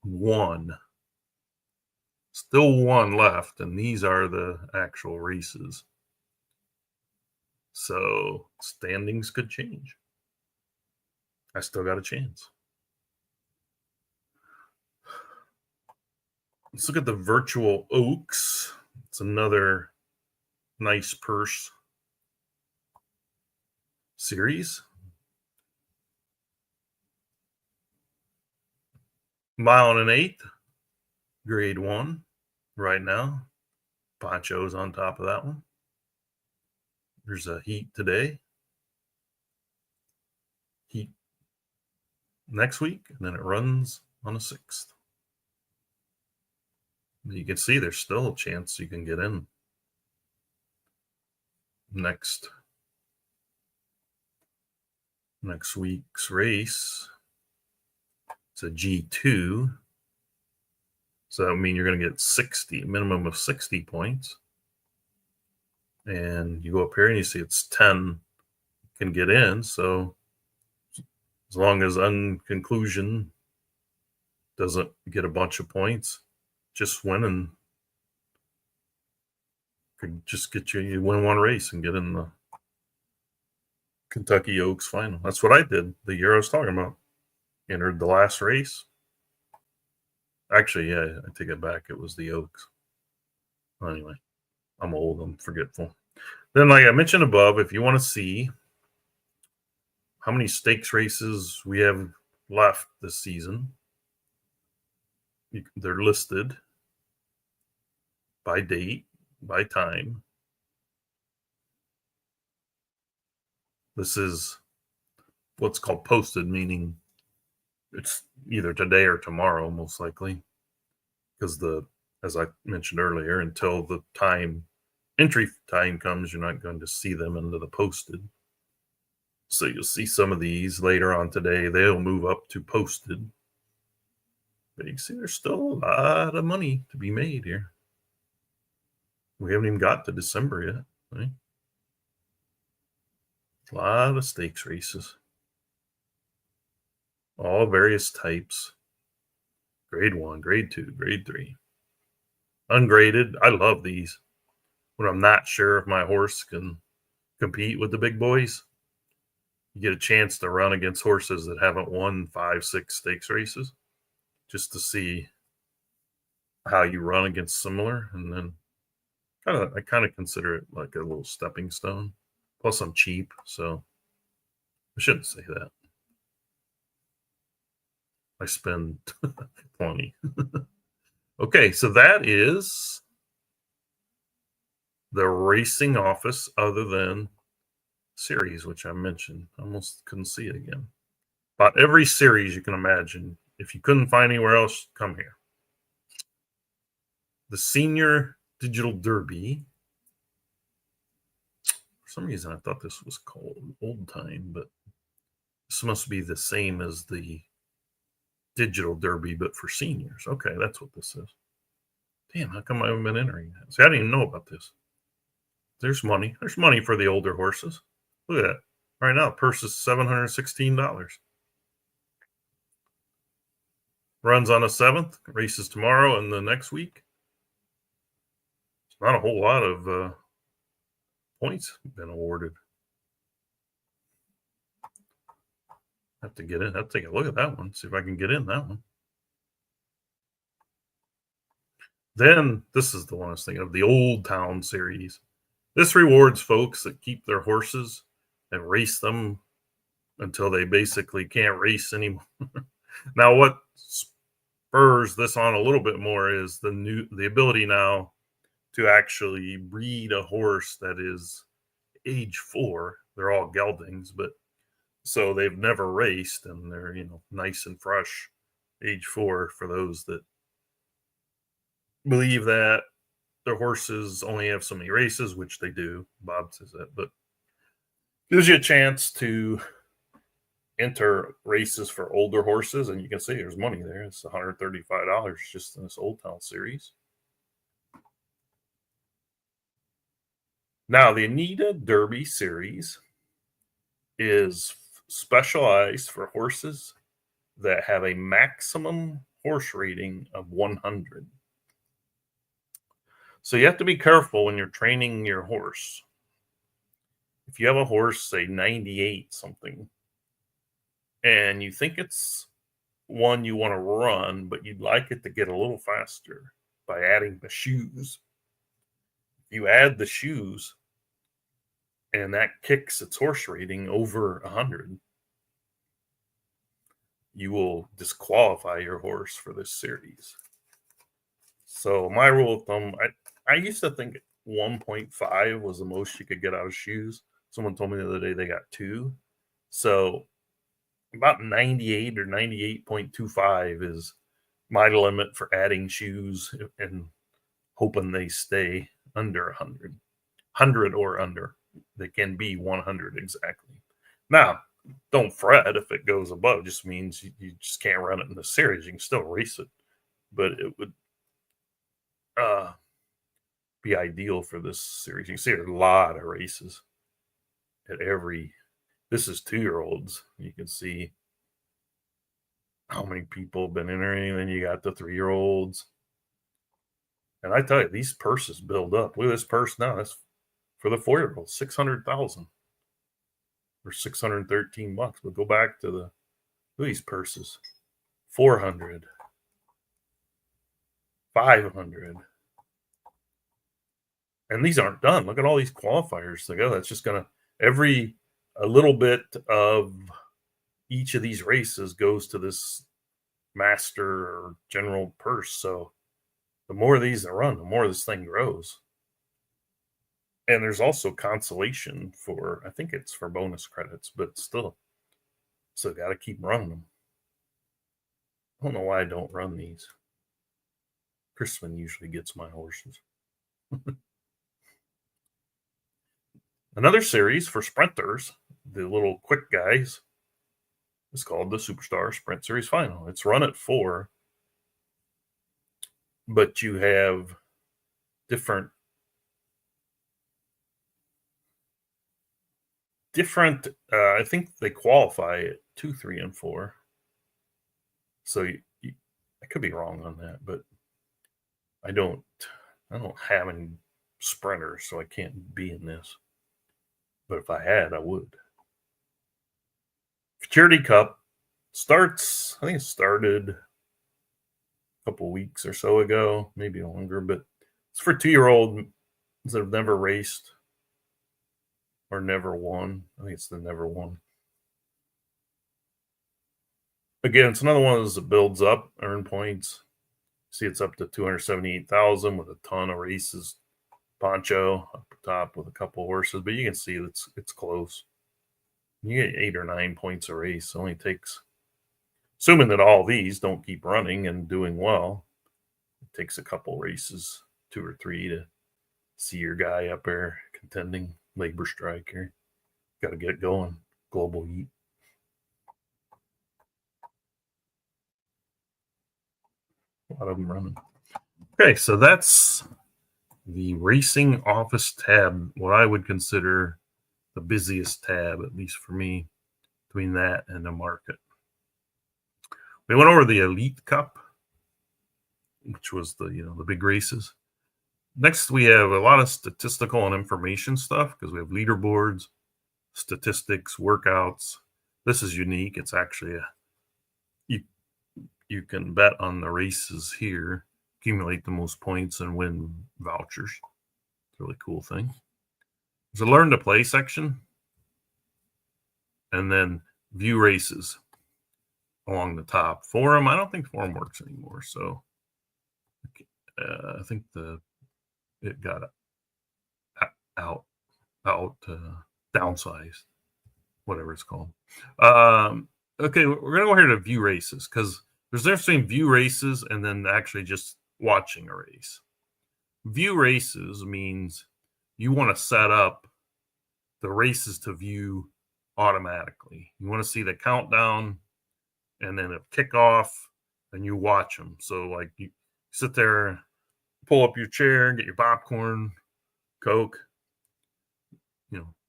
one. Still one left, and these are the actual races. So standings could change. I still got a chance. Let's look at the Virtual Oaks. It's another nice purse series. Mile and 1/8, grade 1 right now. Poncho's on top of that one. There's a heat today. Heat next week, and then it runs on the 6th. You can see there's still a chance you can get in next week's race. It's a G2. So that would mean you're going to get 60, minimum of 60 points. And you go up here and you see it's 10 can get in. So as long as Unconclusion doesn't get a bunch of points, just win and could just get you win one race and get in the Kentucky Oaks final. That's what I did the year I was talking about. Entered the last race. Actually, yeah, I take it back. It was the Oaks. Anyway, I'm old. I'm forgetful. Then, like I mentioned above, if you want to see how many stakes races we have left this season, they're listed by date, by time. This is what's called posted, meaning it's either today or tomorrow, most likely, because as I mentioned earlier, until the entry time comes, you're not going to see them into the posted. So you'll see some of these later on today. They'll move up to posted. But you can see there's still a lot of money to be made here. We haven't even got to December yet, right? A lot of stakes races. All various types. Grade 1, grade 2, grade 3. Ungraded. I love these. When I'm not sure if my horse can compete with the big boys, you get a chance to run against horses that haven't won 5, 6 stakes races just to see how you run against similar. And then I kind of consider it like a little stepping stone. Plus, I'm cheap, so I shouldn't say that. I spend plenty. Okay, so that is the racing office other than series, which I mentioned. I almost couldn't see it again. About every series you can imagine. If you couldn't find anywhere else, come here. The Senior Digital Derby. For some reason, I thought this was called Old Time, but this must be the same as the Digital Derby, but for seniors. Okay, that's what this is. Damn, how come I haven't been entering that? See, I didn't even know about this. There's money. There's money for the older horses. Look at that. Right now, the purse is $716. Runs on the 7th, races tomorrow and the next week. It's not a whole lot of points been awarded. I have to get in. I have to take a look at that one, see if I can get in that one. Then, this is the one I was thinking of, the Old Town series. This rewards folks that keep their horses and race them until they basically can't race anymore. Now, what spurs this on a little bit more is the ability now to actually breed a horse that is age 4. They're all geldings, but so they've never raced and they're, nice and fresh, age 4, for those that believe that their horses only have so many races, which they do. Bob says that, but gives you a chance to enter races for older horses, and you can see there's money there. It's $135 just in this Old Town series. Now, the Anita Derby series is specialized for horses that have a maximum horse rating of 100. So you have to be careful when you're training your horse. If you have a horse, say 98 something, and you think it's one you want to run, but you'd like it to get a little faster by adding the shoes. You add the shoes, and that kicks its horse rating over 100. You will disqualify your horse for this series. So my rule of thumb, I used to think 1.5 was the most you could get out of shoes. Someone told me the other day they got 2. So about 98 or 98.25 is my limit for adding shoes and hoping they stay under 100. 100 or under. They can be 100 exactly. Now, don't fret if it goes above. It just means you just can't run it in the series. You can still race it, but it would be ideal for this series. You can see there's a lot of races at every. This is 2-year-olds. You can see how many people have been entering. And then you got the 3-year-olds. And I tell you, these purses build up. Look at this purse now. That's for the 4-year-olds, 600,000 or 613 bucks. But go back to look at these purses, 400, 500. And these aren't done. Look at all these qualifiers together. That's just going to, a little bit of each of these races goes to this master or general purse. So the more of these that run, the more this thing grows. And there's also consolation for, I think it's for bonus credits, but still. So got to keep running them. I don't know why I don't run these. Crispin usually gets my horses. Another series for sprinters, the little quick guys, is called the Superstar Sprint Series Final. It's run at 4, but you have different I think they qualify at 2, 3, and 4. So I could be wrong on that, but I don't have any sprinters, so I can't be in this. But if I had, I would. Futurity Cup starts, I think it started a couple weeks or so ago, maybe longer, but it's for 2-year-olds that have never raced or never won. I think it's the never won. Again, it's another one of those that builds up, earn points. See, it's up to 278,000 with a ton of races. Poncho up top with a couple horses, but you can see it's close. You get 8 or 9 points a race. It only takes, assuming that all these don't keep running and doing well, it takes a couple races, 2 or 3, to see your guy up there contending. Labor strike here. Got to get going. Global heat. A lot of them running. Okay, so that's the racing office tab, what I would consider the busiest tab, at least for me, between that and the market. We went over the Elite Cup, which was the big races. Next, we have a lot of statistical and information stuff because we have leaderboards, statistics, workouts. This is unique. It's actually you can bet on the races here, accumulate the most points, and win vouchers. It's a really cool thing. There's a learn to play section, and then view races along the top. Forum, I don't think Forum works anymore, so I think it got downsized, whatever it's called. Okay, we're gonna go here to view races because there's a difference between view races and then actually just watching a race. View races means you want to set up the races to view automatically. You want to see the countdown and then a kickoff, and you watch them. So like you sit there, pull up your chair, get your popcorn, Coke,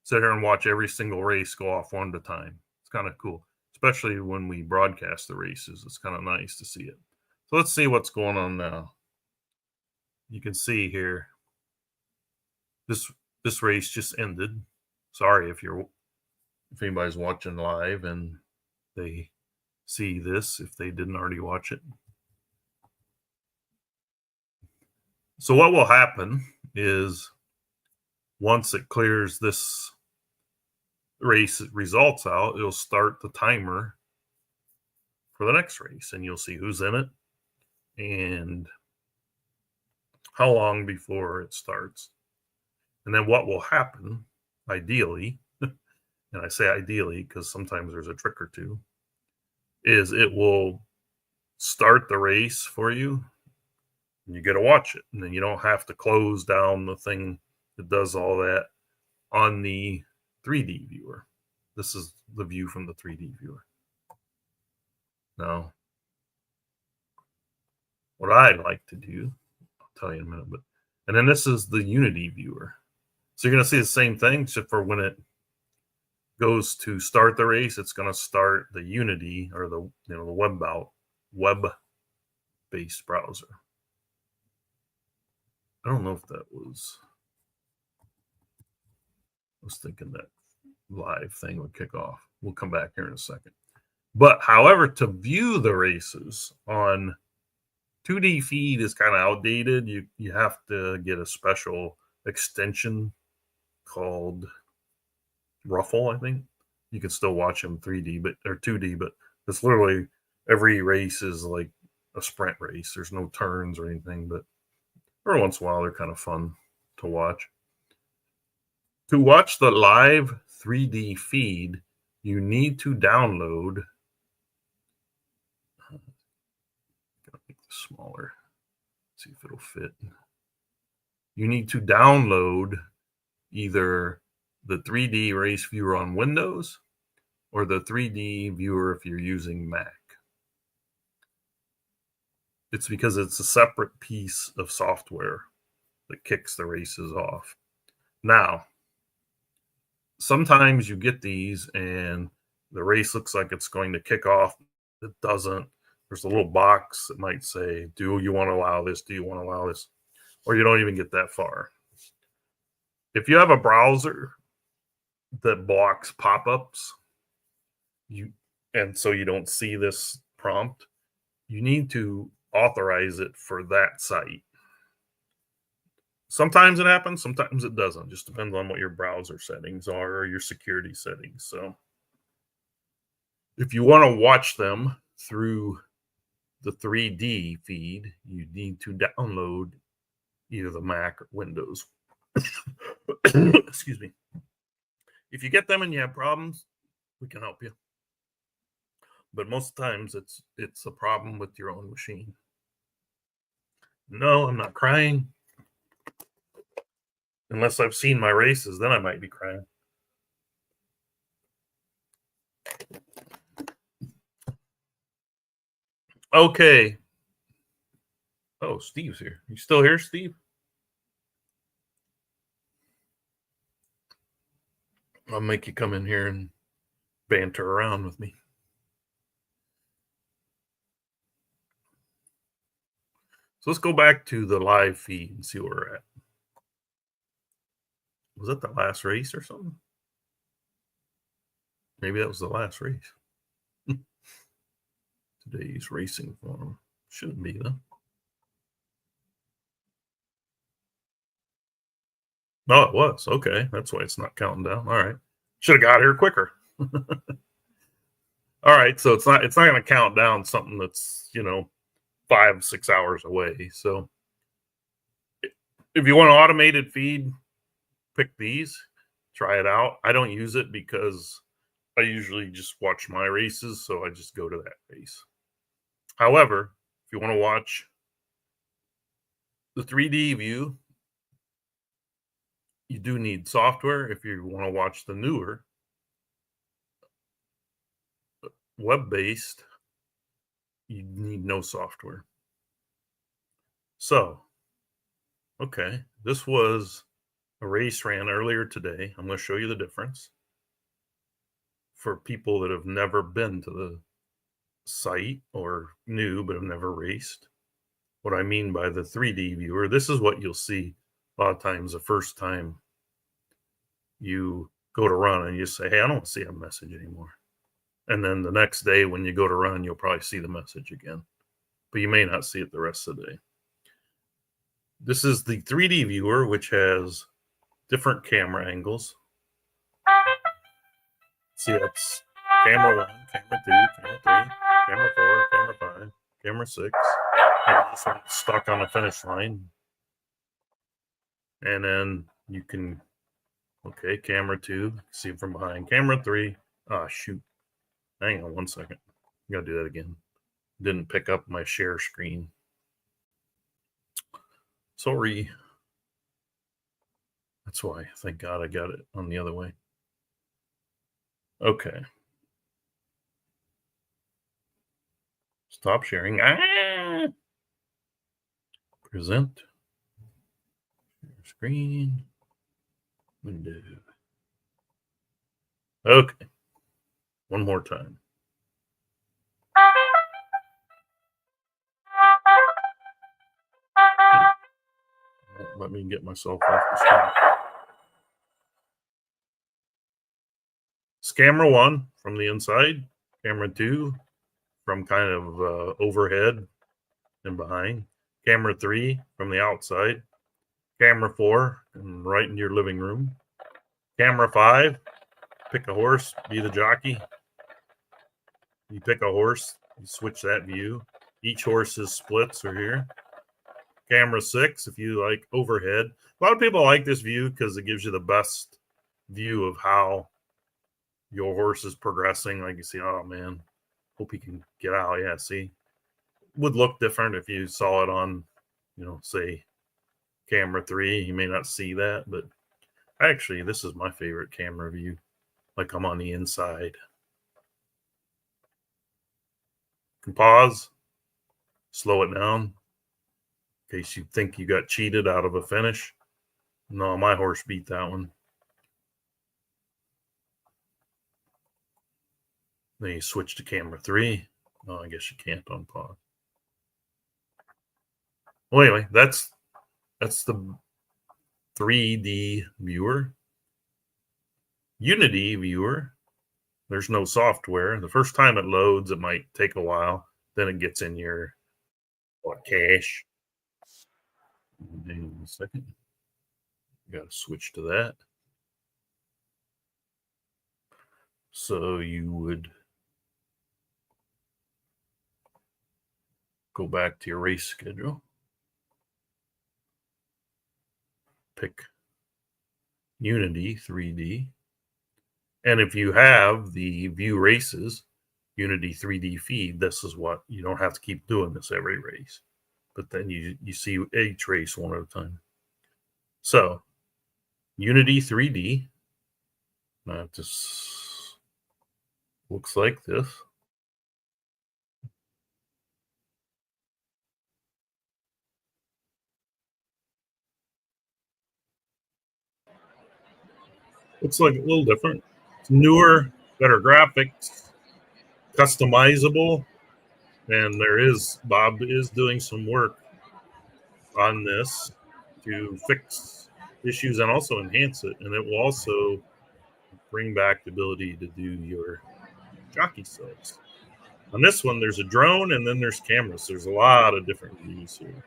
sit here and watch every single race go off one at a time. It's kind of cool, especially when we broadcast the races. It's kind of nice to see it. So let's see what's going on now. You can see here, this race just ended. Sorry if anybody's watching live and they see this, if they didn't already watch it. So what will happen is once it clears this race results out, it'll start the timer for the next race, and you'll see who's in it and how long before it starts. And then what will happen, ideally, and I say ideally because sometimes there's a trick or two, is it will start the race for you and you get to watch it. And then you don't have to close down the thing that does all that on the 3D viewer. This is the view from the 3D viewer. Now, what I'd like to do, I'll tell you in a minute, and then this is the Unity viewer. So you're going to see the same thing, except for when it goes to start the race, it's going to start the Unity or the web-based browser. I don't know if that was. I was thinking that live thing would kick off. We'll come back here in a second. But however, to view the races on 2D feed is kind of outdated. You have to get a special extension called Ruffle, I think. You can still watch them 3D or 2D, but it's literally every race is like a sprint race. There's no turns or anything, but every once in a while they're kind of fun to watch. To watch the live 3D feed, you need to download. Gotta make this smaller. See if it'll fit. You need to download either the 3D race viewer on Windows or the 3D viewer if you're using Mac. It's because it's a separate piece of software that kicks the races off. Now, sometimes you get these and the race looks like it's going to kick off. It doesn't. There's a little box that might say, do you want to allow this? Do you want to allow this? Or you don't even get that far. If you have a browser that blocks pop-ups, and so you don't see this prompt, you need to authorize it for that site. Sometimes it happens, sometimes it doesn't. Just depends on what your browser settings are or your security settings. So if you want to watch them through the 3D feed, you need to download either the Mac or Windows. Excuse me. If you get them and you have problems, we can help you. But most times it's a problem with your own machine. No, I'm not crying. Unless I've seen my races, then I might be crying. Okay. Oh, Steve's here. You still here, Steve? I'll make you come in here and banter around with me. So let's go back to the live feed and see where we're at. Was that the last race or something? Maybe that was the last race. Today's racing form. Shouldn't be, though. No, it was. Okay. That's why it's not counting down. All right. Should have got here quicker. All right. So it's not going to count down something that's, 5-6 hours away. So if you want an automated feed, pick these, try it out. I don't use it because I usually just watch my races. So I just go to that race. However, if you want to watch the 3D view, you do need software. If you want to watch the newer web-based, you need no software. So, okay, this was a race ran earlier today. I'm going to show you the difference for people that have never been to the site or new but have never raced. What I mean by the 3D viewer, this is what you'll see a lot of times the first time you go to run and you say, hey, I don't see a message anymore. And then the next day when you go to run, you'll probably see the message again, but you may not see it the rest of the day. This is the 3D viewer, which has different camera angles. See, that's camera 1, camera 2, camera 3, camera 4, camera 5, camera 6. And this one's stuck on the finish line. And then you can, okay, camera 2, see from behind. Camera 3, shoot. Hang on 1 second. I gotta do that again. Didn't pick up my share screen. Sorry. That's why. Thank God I got it on the other way. Okay. Stop sharing. Present. Share screen. Window. Okay. One more time. Let me get myself off the screen. It's camera 1 from the inside, camera 2 from kind of overhead and behind, camera 3 from the outside, camera 4 and right in your living room, camera 5, pick a horse, be the jockey. You pick a horse, you switch that view. Each horse's splits are here. Camera 6, if you like overhead. A lot of people like this view because it gives you the best view of how your horse is progressing. Like you see, oh man, hope he can get out. Yeah, see, would look different if you saw it on, say camera 3. You may not see that, but actually this is my favorite camera view. Like I'm on the inside. You can pause, slow it down in case you think you got cheated out of a finish. No, my horse beat that one. Then you switch to camera 3. Oh, I guess you can't unpause. Well, anyway, that's the 3D viewer. Unity viewer, there's no software. The first time it loads, it might take a while. Then it gets in your cache. Hang on a second. Got to switch to that. So you would go back to your race schedule. Pick Unity 3D. And if you have the view races, Unity 3D feed, this is what, you don't have to keep doing this every race. But then you see each race one at a time. So, Unity 3D. That just looks like this. Looks like a little different. It's newer, better graphics, customizable, and Bob is doing some work on this to fix issues and also enhance it. And it will also bring back the ability to do your jockey subs. On this one, there's a drone and then there's cameras. There's a lot of different views here.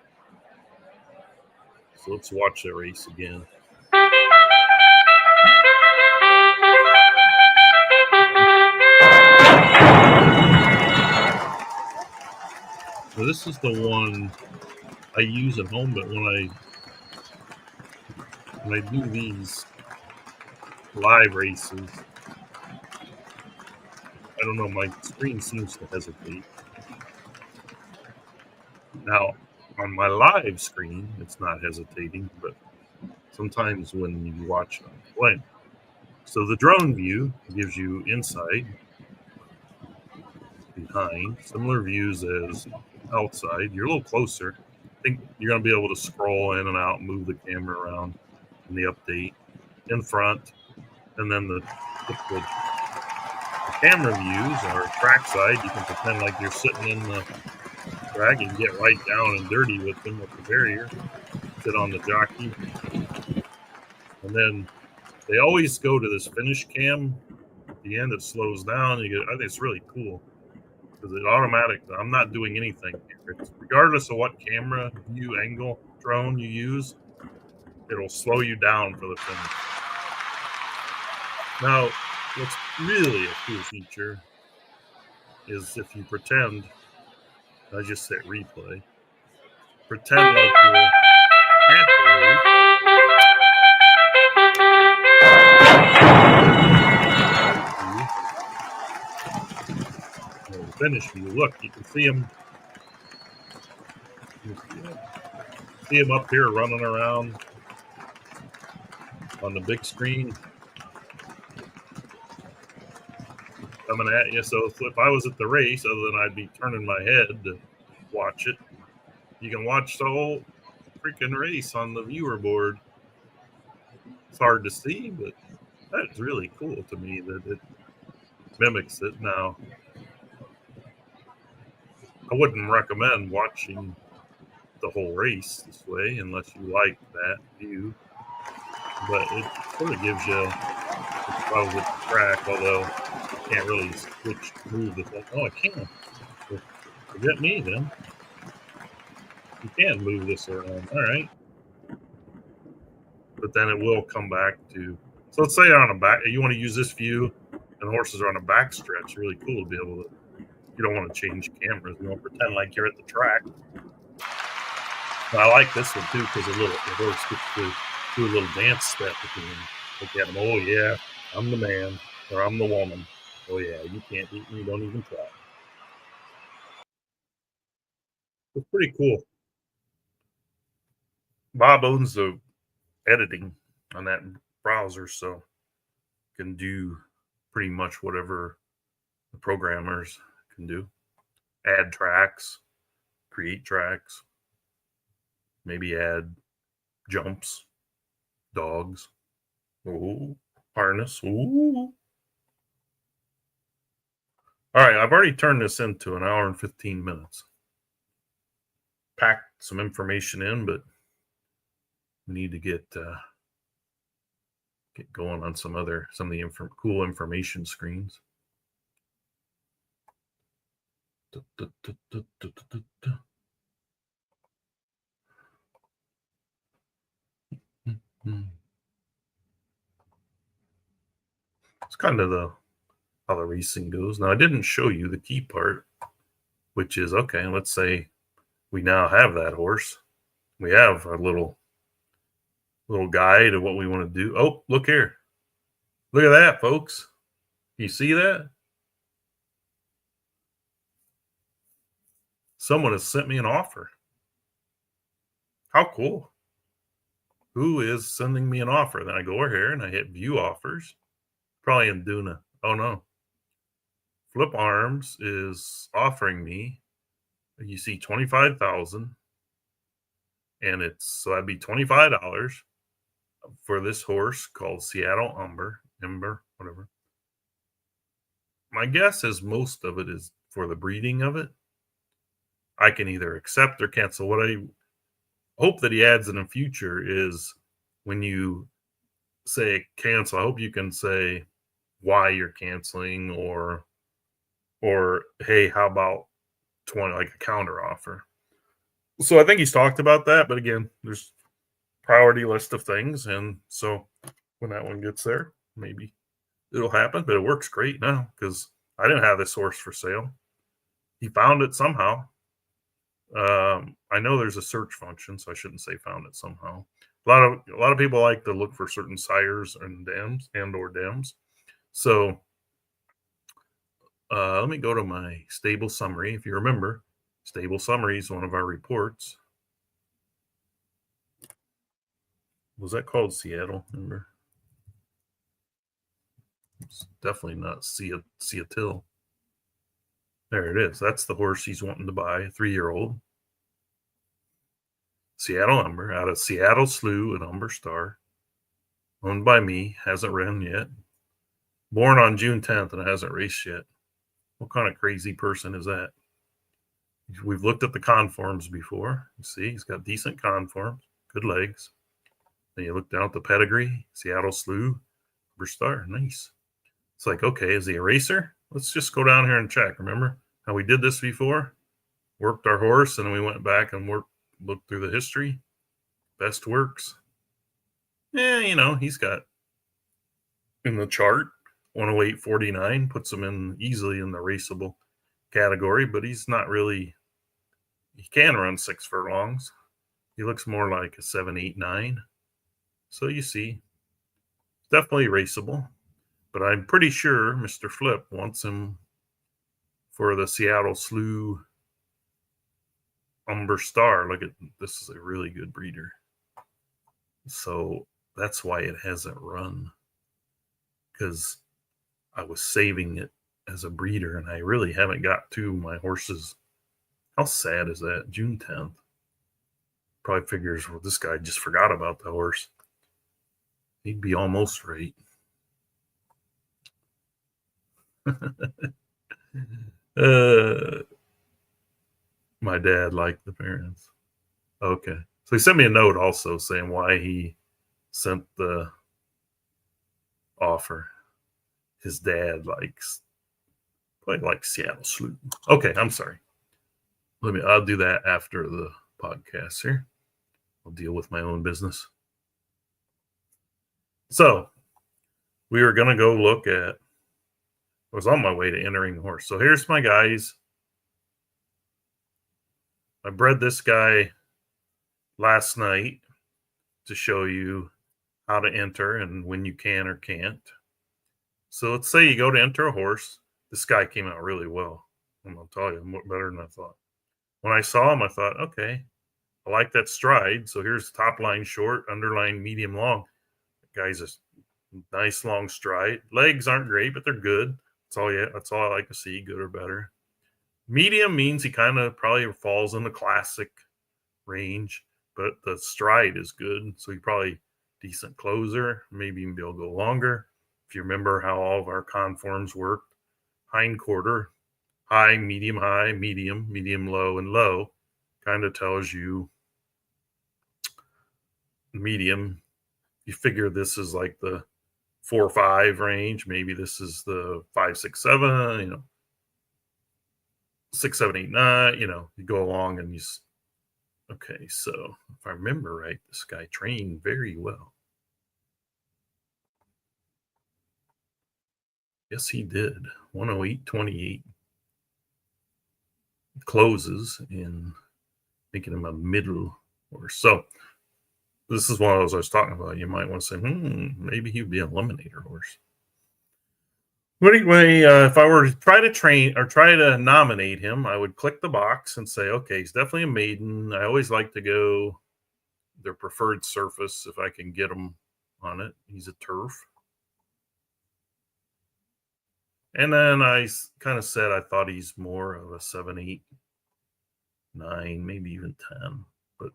So let's watch the race again. So this is the one I use at home, but when I do these live races, I don't know, my screen seems to hesitate. Now, on my live screen, it's not hesitating, but sometimes when you watch on play. So the drone view gives you insight. behind. Similar views as outside. You're a little closer. I think you're going to be able to scroll in and out and move the camera around in the update. In front, and then the camera views are trackside. You can pretend like you're sitting in the track and get right down and dirty with them with the barrier. Sit on the jockey. And then they always go to this finish cam. At the end, it slows down. I think it's really cool because it automatically, I'm not doing anything here. Regardless of what camera view angle drone you use, it'll slow you down for the finish. Now, what's really a cool feature is if you pretend, I just hit replay, pretend like you're at the finish view. Look, you can see him. See him up here running around on the big screen, coming at you. So if I was at the race, other than I'd be turning my head to watch it, you can watch the whole freaking race on the viewer board. It's hard to see, but that's really cool to me that it mimics it now. I wouldn't recommend watching the whole race this way unless you like that view, but it sort of gives you, if I was at the track, although I can't really switch move the thing. Oh, I can. Forget me then. You can move this around. All right. But then it will come back to, so let's say on a back, you want to use this view and horses are on a back stretch. Really cool to be able to, you don't want to change cameras. You don't pretend like you're at the track. But I like this one too because the horse gets to do a little dance step at the end. Look at him. Oh, yeah, I'm the man or I'm the woman. Oh, yeah, you can't beat me. Don't even try. It's pretty cool. Bob owns the editing on that browser, so can do pretty much whatever the programmers can do. Add tracks, create tracks, maybe add jumps, dogs, harness. Ooh. All right, I've already turned this into an hour and 15 minutes. Packed some information in, but we need to get going on some of the cool information screens. It's kind of how the racing goes. Now, I didn't show you the key part, which is, okay, let's say we now have that horse. We have a little guide of what we want to do. Oh, look here. Look at that, folks. You see that? Someone has sent me an offer. How cool. Who is sending me an offer? Then I go over here and I hit view offers. Probably in Duna. Oh, no. Flip Arms is offering me, you see, 25,000, and so that'd be $25 for this horse called Seattle Ember, whatever. My guess is most of it is for the breeding of it. I can either accept or cancel. What I hope that he adds in the future is when you say cancel, I hope you can say why you're canceling or hey, how about 20, like a counter offer. So I think he's talked about that, but again, there's priority list of things, and so when that one gets there, maybe it'll happen. But it works great now because I didn't have this horse for sale. He found it somehow. I know there's a search function, so I shouldn't say found it somehow. A lot of people like to look for certain sires and or dams. So let me go to my stable summary. If you remember, stable summary is one of our reports. Was that called Seattle? Remember? It's definitely not Seattle. There it is. That's the horse he's wanting to buy, a 3-year-old. Seattle Umber out of Seattle Slough and Umber Star. Owned by me. Hasn't ran yet. Born on June 10th and hasn't raced yet. What kind of crazy person is that? We've looked at the conforms before. You see, he's got decent conforms, good legs. Then you look down at the pedigree, Seattle Slough, Umber Star, nice. It's like, okay, is he a racer? Let's just go down here and check. Remember how we did this before? Worked our horse, and then we went back and looked through the history. Best works. Yeah, he's got in the chart 108.49, puts him in easily in the raceable category, but he's not really. He can run 6 furlongs. He looks more like a 7, 8, 9. So you see, definitely raceable. But I'm pretty sure Mr. Flip wants him for the Seattle Slough Umber Star. Look at this, is a really good breeder. So that's why it hasn't run, because I was saving it as a breeder and I really haven't got to my horses. How sad is that? June 10th. Probably figures, well, this guy just forgot about the horse. He'd be almost right. My dad liked the parents. Okay. So he sent me a note also saying why he sent the offer. His dad probably likes Seattle Slough. Okay, I'm sorry. I'll do that after the podcast here. I'll deal with my own business. So we were going to go look at, I was on my way to entering the horse. So here's my guys. I bred this guy last night to show you how to enter and when you can or can't. So let's say you go to enter a horse. This guy came out really well. I'm going to tell you, better than I thought. When I saw him, I thought, okay, I like that stride. So here's top line short, underline medium long. The guy's a nice long stride. Legs aren't great, but they're good. That's all I like to see, good or better. Medium means he kind of probably falls in the classic range, but the stride is good. So he probably decent closer, maybe even be able to go longer. If you remember how all of our conforms worked, hind quarter, high, medium, low, and low kind of tells you medium. You figure this is like the 4 or 5 range. Maybe this is the 5, 6, 7, 6, 7, 8, 9, you go along and okay. So if I remember right, this guy trained very well. Yes, he did. 108.28. Closes in making him a middle horse. So this is one of those I was talking about. You might want to say, maybe he'd be an eliminator horse. But anyway, if I were to try to train or try to nominate him, I would click the box and say, okay, he's definitely a maiden. I always like to go their preferred surface if I can get him on it. He's a turf. And then I kind of said I thought he's more of a 7, 8, 9, maybe even 10. But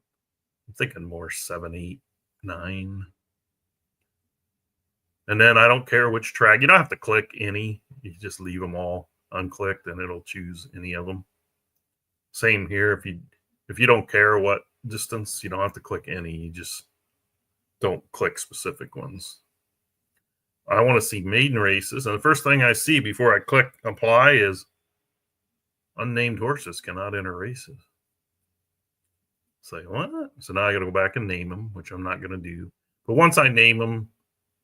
I'm thinking more 7, 8, 9. And then I don't care which track. You don't have to click any. You just leave them all unclicked and it'll choose any of them. Same here. If you don't care what distance, you don't have to click any. You just don't click specific ones. I want to see maiden races. And the first thing I see before I click apply is unnamed horses cannot enter races. Say, what? So now I got to go back and name them, which I'm not going to do. But once I name them,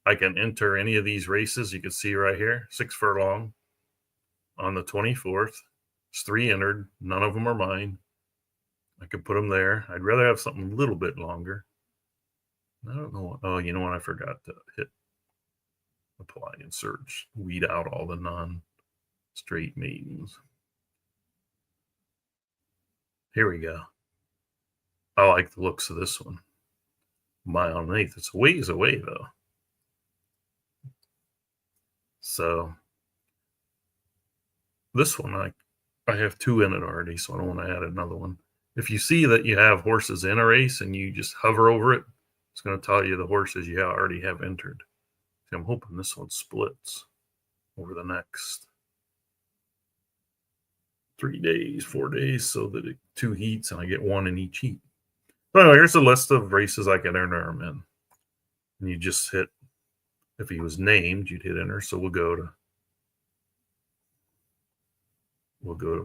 I can enter any of these races. You can see right here, 6 furlong on the 24th. It's 3 entered. None of them are mine. I could put them there. I'd rather have something a little bit longer. I don't know. Oh, you know what? I forgot to hit apply and search. Weed out all the non-straight maidens. Here we go. I like the looks of this one. Mile and 1/8. It's a ways away, though. So this one, I have 2 in it already, so I don't want to add another one. If you see that you have horses in a race and you just hover over it, it's going to tell you the horses you already have entered. See, I'm hoping this one splits over the next 3 days, 4 days, so that 2 heats and I get 1 in each heat. So anyway, here's a list of races I can enter him in. And you just hit, if he was named, you'd hit enter. So we'll go to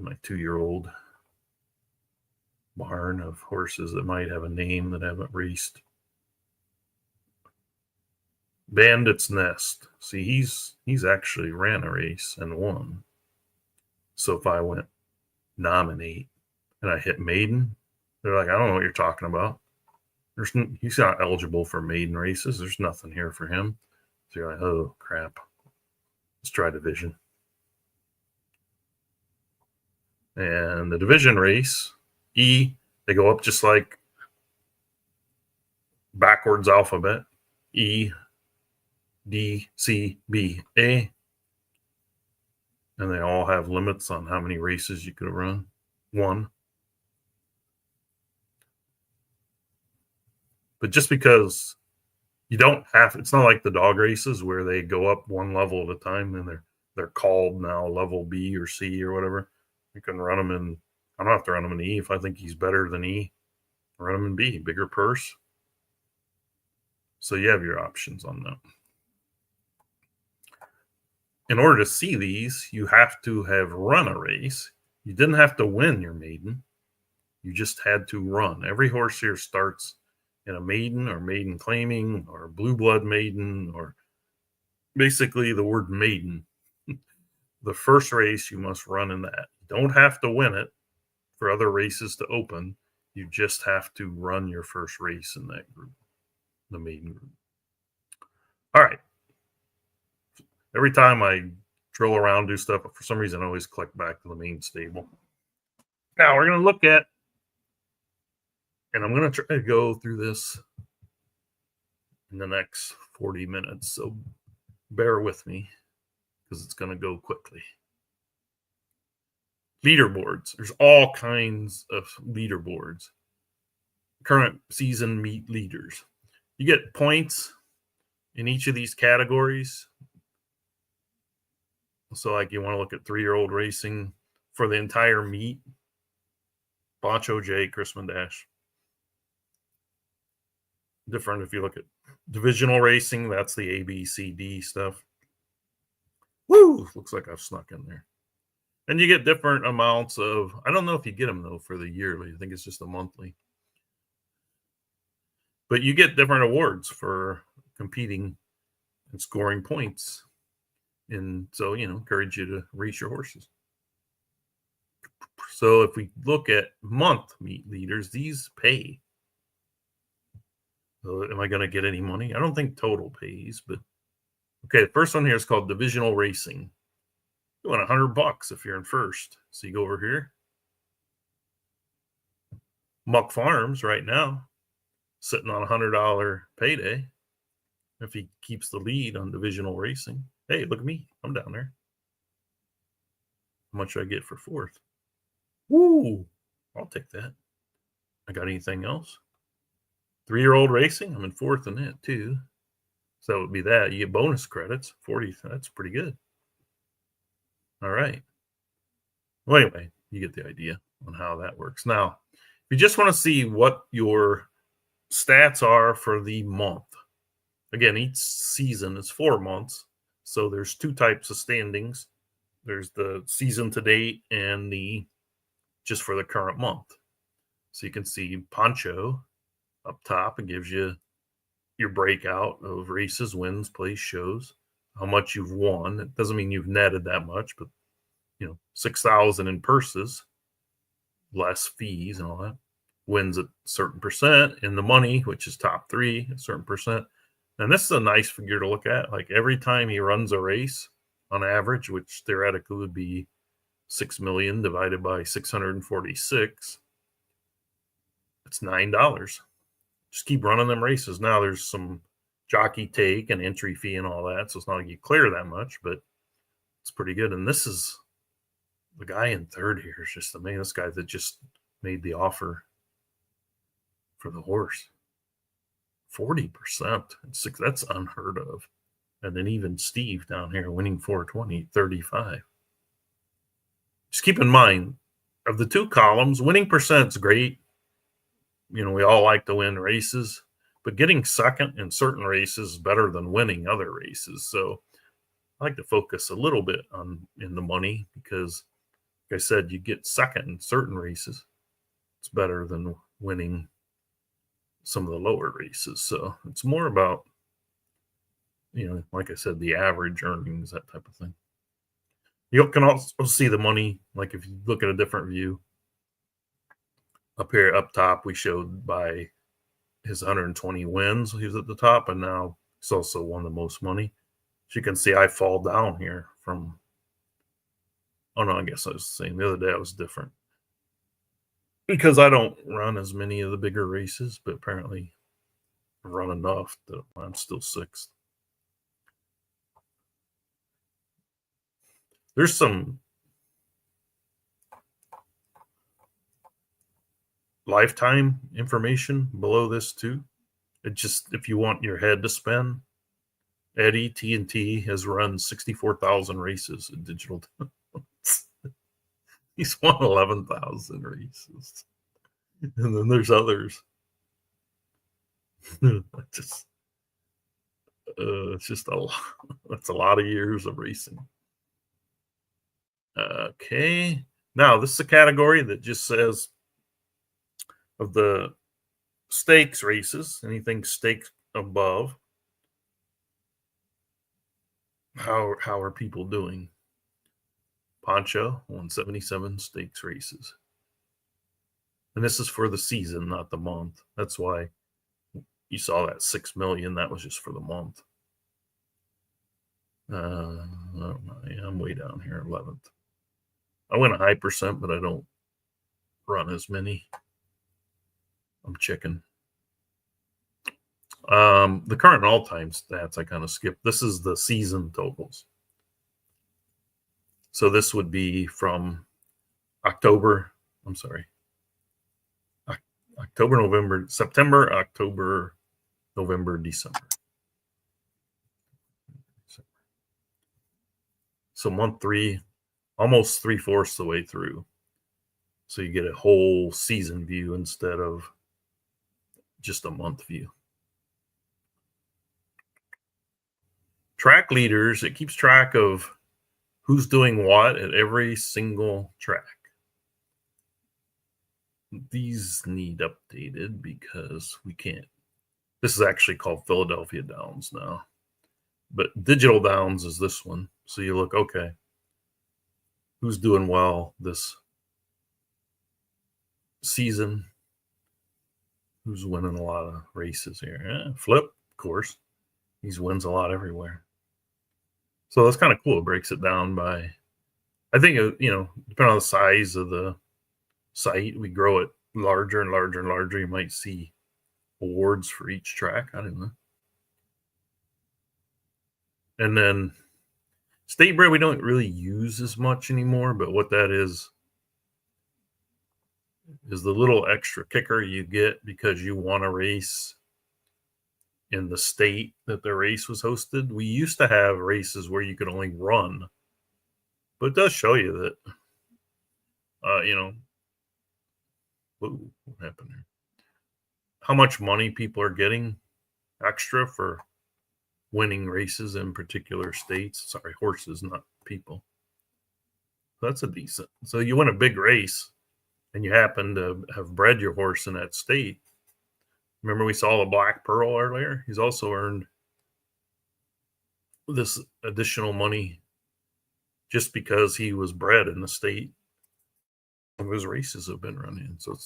my 2-year-old barn of horses that might have a name that haven't raced. Bandit's Nest. See, he's actually ran a race and won. So if I went nominate and I hit maiden, they're like, I don't know what you're talking about. He's not eligible for maiden races. There's nothing here for him. So you're like, oh crap. Let's try division. And the division race, E, they go up just like backwards alphabet. E, D, C, B, A. And they all have limits on how many races you could run. 1. But just because you don't have, it's not like the dog races where they go up 1 level at a time and they're called now level B or C or whatever. You can run them in, I don't have to run them in E if I think he's better than E. Run them in B, bigger purse. So you have your options on that. In order to see these, you have to have run a race. You didn't have to win your maiden. You just had to run. Every horse here starts in a maiden or maiden claiming or blue blood maiden, or basically the word maiden. The first race you must run in that. You don't have to win it for other races to open. You just have to run your first race in that group, the maiden group. All right. Every time I drill around, do stuff, but for some reason I always click back to the main stable. Now we're going to look at, and I'm going to try to go through this in the next 40 minutes. So bear with me because it's going to go quickly. Leaderboards. There's all kinds of leaderboards. Current season meet leaders. You get points in each of these categories. So like you want to look at 3-year-old racing for the entire meet. Boncho J, Chrisman Dash. Different if you look at divisional racing, that's the A, B, C, D stuff. Woo! Looks like I've snuck in there. And you get different amounts of, I don't know if you get them though for the yearly. I think it's just a monthly. But you get different awards for competing and scoring points. And so, encourage you to race your horses. So if we look at month meet leaders, these pay. So am I going to get any money? I don't think total pays, but okay. The first one here is called divisional racing. You want $100 if you're in first. So you go over here. Muck Farms right now, sitting on $100 payday. If he keeps the lead on divisional racing. Hey, look at me. I'm down there. How much do I get for fourth? Woo! I'll take that. I got anything else? 3-year-old racing. I'm in fourth in that too. So that would be that. You get bonus credits. 40. That's pretty good. All right. Well, anyway, you get the idea on how that works. Now, if you just want to see what your stats are for the month, again, each season is 4 months. So there's 2 types of standings. There's the season to date and the just for the current month. So you can see Poncho up top. It gives you your breakout of races, wins, place, shows, how much you've won. It doesn't mean you've netted that much, but 6,000 in purses, less fees and all that. Wins a certain percent in the money, which is top 3, a certain percent. And this is a nice figure to look at. Like every time he runs a race on average, which theoretically would be 6 million divided by 646, it's $9. Just keep running them races. Now there's some jockey take and entry fee and all that. So it's not like you clear that much, but it's pretty good. And this is The guy in third here is just amazing. This guy that just made the offer for the horse. 40%. That's unheard of. And then even Steve down here winning 420, 35. Just keep in mind, of the two columns, winning percent's great. You know, we all like to win races, but getting second in certain races is better than winning other races. So I like to focus a little bit in the money because, like I said, you get second in certain races. It's better than winning some of the lower races. So it's more about, you know, like I said, the average earnings, that type of thing. You can also see the money, like if you look at a different view. Up here, up top, we showed by his 120 wins. He was at the top, and now he's also won the most money. As you can see, I fall down here from. Oh no, I guess I was saying the other day I was different because I don't run as many of the bigger races, but apparently I run enough that I'm still sixth. There's some lifetime information below this too. It just, if you want your head to spin, Eddie T&T has run 64,000 races in digital. He's won 11,000 races. And then there's others. It's just a lot. That's a lot of years of racing. Okay. Now, this is a category that just says of the stakes races, anything staked above, how are people doing? Pancho won 77 stakes races. And this is for the season, not the month. That's why you saw that 6 million. That was just for the month. I'm way down here, 11th. I win a high percent, but I don't run as many. I'm checking. The current all-time stats I kind of skipped. This is the season totals. So this would be from October, November, September, October, November, December. So month 3, almost 3/4 the way through. So you get a whole season view instead of just a month view. Track leaders, it keeps track of who's doing what at every single track. These need updated because we can't. This is actually called Philadelphia Downs now. But Digital Downs is this one. So you look, okay, who's doing well this season? Who's winning a lot of races here? Flip, of course. He wins a lot everywhere. So that's kind of cool. It breaks it down by, I think, you know, depending on the size of the site, we grow it larger and larger and larger. You might see awards for each track. I don't know. And then state bred, we don't really use as much anymore, but what that is the little extra kicker you get because you want to race in the state that the race was hosted. We used to have races where you could only run, but it does show you that, you know, what happened here? How much money people are getting extra for winning races in particular states. Sorry, horses, not people. That's a decent. So you win a big race and you happen to have bred your horse in that state. Remember we saw the Black Pearl earlier? He's also earned this additional money just because he was bred in the state of his races have been run in. So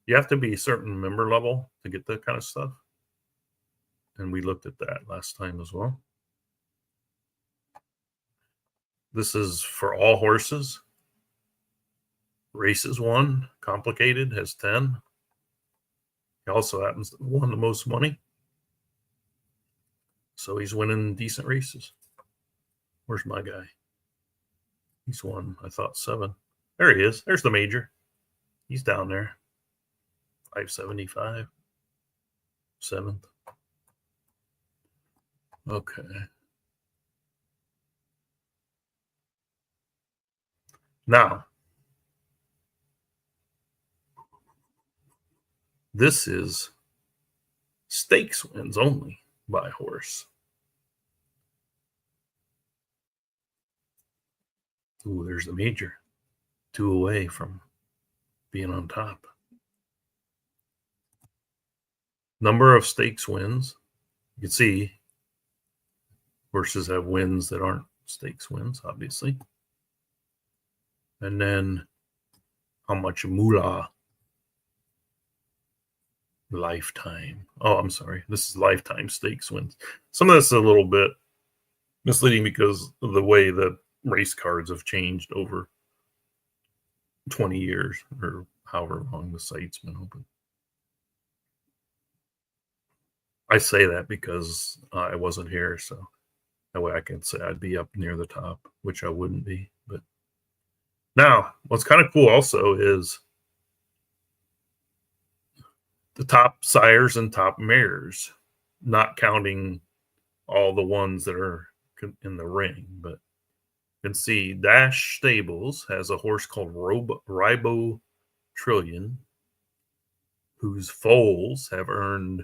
you have to be a certain member level to get that kind of stuff. And we looked at that last time as well. This is for all horses. Races won, complicated, has 10. He also happens to have won the most money. So he's winning decent races. Where's my guy? He's won, I thought, 7. There he is. There's the major. He's down there. 575. 7th. Okay. Now, this is stakes wins only by horse. Ooh, there's the major. 2 away from being on top. Number of stakes wins. You can see horses have wins that aren't stakes wins, obviously. And then how much moolah lifetime. Oh, I'm sorry. This is lifetime stakes wins. Some of this is a little bit misleading because of the way that race cards have changed over 20 years or however long the site's been open. I say that because I wasn't here, so that way I can say I'd be up near the top, which I wouldn't be. But now, what's kind of cool also is the top sires and top mares, not counting all the ones that are in the ring. But you can see Dash Stables has a horse called Ribo Trillion, whose foals have earned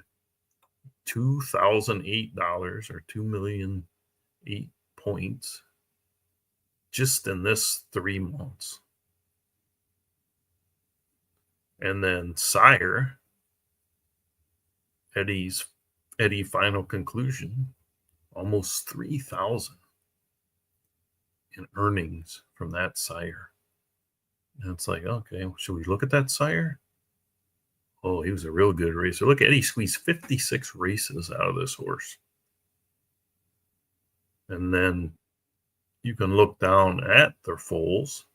$2,008 or 2,000,008 points just in this 3 months. And then Sire, Eddie Final Conclusion, almost 3,000 in earnings from that sire. And it's like, okay, should we look at that sire? Oh, he was a real good racer. Look, Eddie squeezed 56 races out of this horse. And then you can look down at their foals.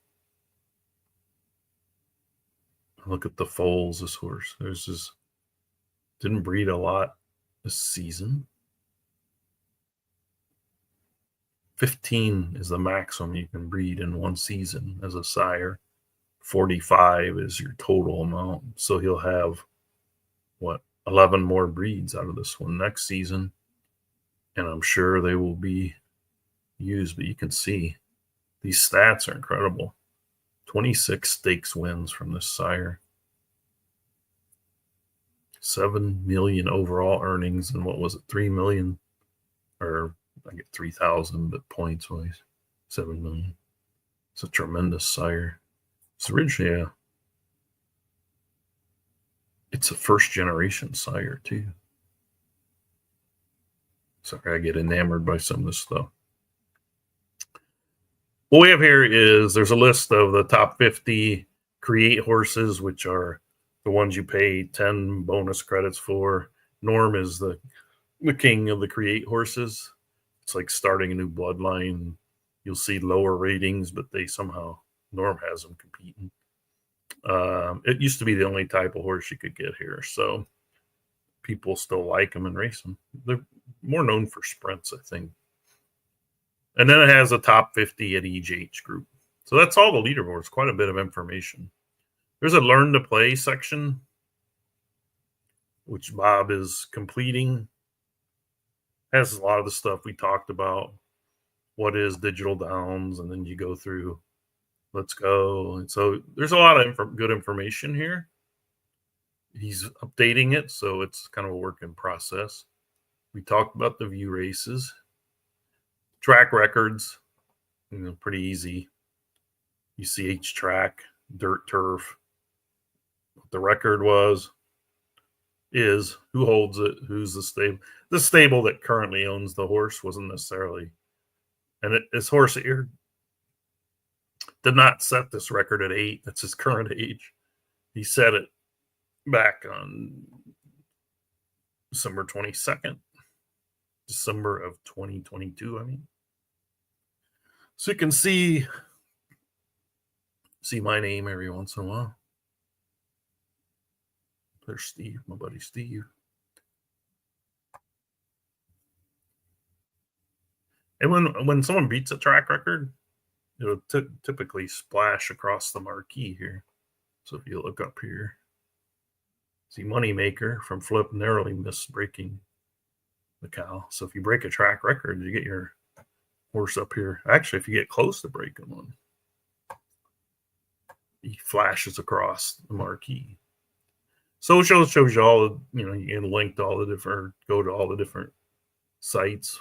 Look at the foals, this horse. There's this, didn't breed a lot this season. 15 is the maximum you can breed in one season as a sire. 45 is your total amount. So he'll have, 11 more breeds out of this one next season. And I'm sure they will be used. But you can see these stats are incredible. 26 stakes wins from this sire. 7 million overall earnings. And what was it? 3 million? Or I get 3,000, but points wise, 7 million. It's a tremendous sire. It's originally it's a first generation sire too. Sorry, I get enamored by some of this stuff. What we have here is there's a list of the top 50 create horses, which are the ones you pay 10 bonus credits for. Norm is the king of the create horses. It's like starting a new bloodline. You'll see lower ratings, but they somehow, Norm has them competing. It used to be the only type of horse you could get here, so people still like them and race them. They're more known for sprints, I think. And then it has a top 50 at each age group. So that's all the leaderboards, quite a bit of information. There's a learn to play section, which Bob is completing. Has a lot of the stuff we talked about. What is Digital Downs? And then you go through Let's Go. And so there's a lot of good information here. He's updating it, so it's kind of a work in process. We talked about the view races. Track records, pretty easy. You see each track, dirt, turf. What the record is, who holds it, who's the stable. The stable that currently owns the horse wasn't necessarily, and this horse here did not set this record at 8. That's his current age. He set it back on December 22nd, December of 2022, I mean. So you can see my name every once in a while. There's Steve, my buddy Steve. And when someone beats a track record, it'll typically splash across the marquee here. So if you look up here, see Moneymaker from Flip narrowly missed breaking the cow. So if you break a track record, you get your horse up here. Actually, if you get close to breaking one, he flashes across the marquee. So it shows you all the, you can link to all the different, go to all the different sites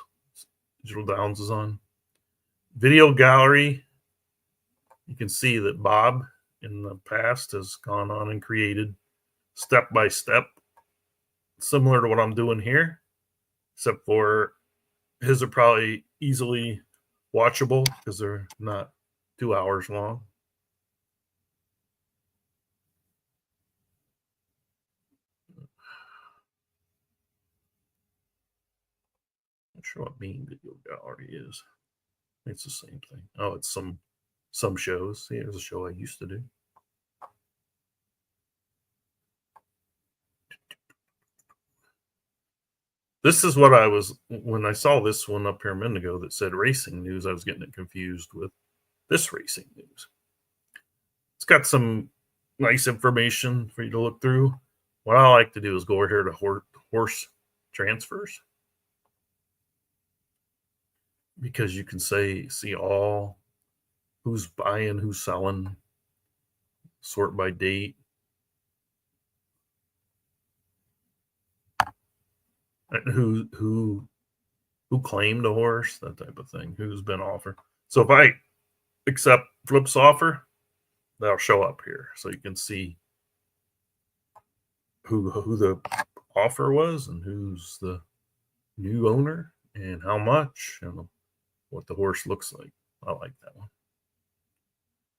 Digital Downs is on. Video gallery, you can see that Bob in the past has gone on and created step by step, similar to what I'm doing here, except for his are probably easily watchable because they're not 2 hours long. Not sure what Bean Video Gallery is. It's the same thing. Oh, it's some shows. See, there's a show I used to do. This is what I was, when I saw this one up here a minute ago that said racing news, I was getting it confused with this racing news. It's got some nice information for you to look through. What I like to do is go over here to horse transfers, because you can see all who's buying, who's selling, sort by date. Who claimed a horse, that type of thing, who's been offered. So if I accept Flip's offer, that'll show up here, so you can see who the offer was and who's the new owner and how much and what the horse looks like. I like that one.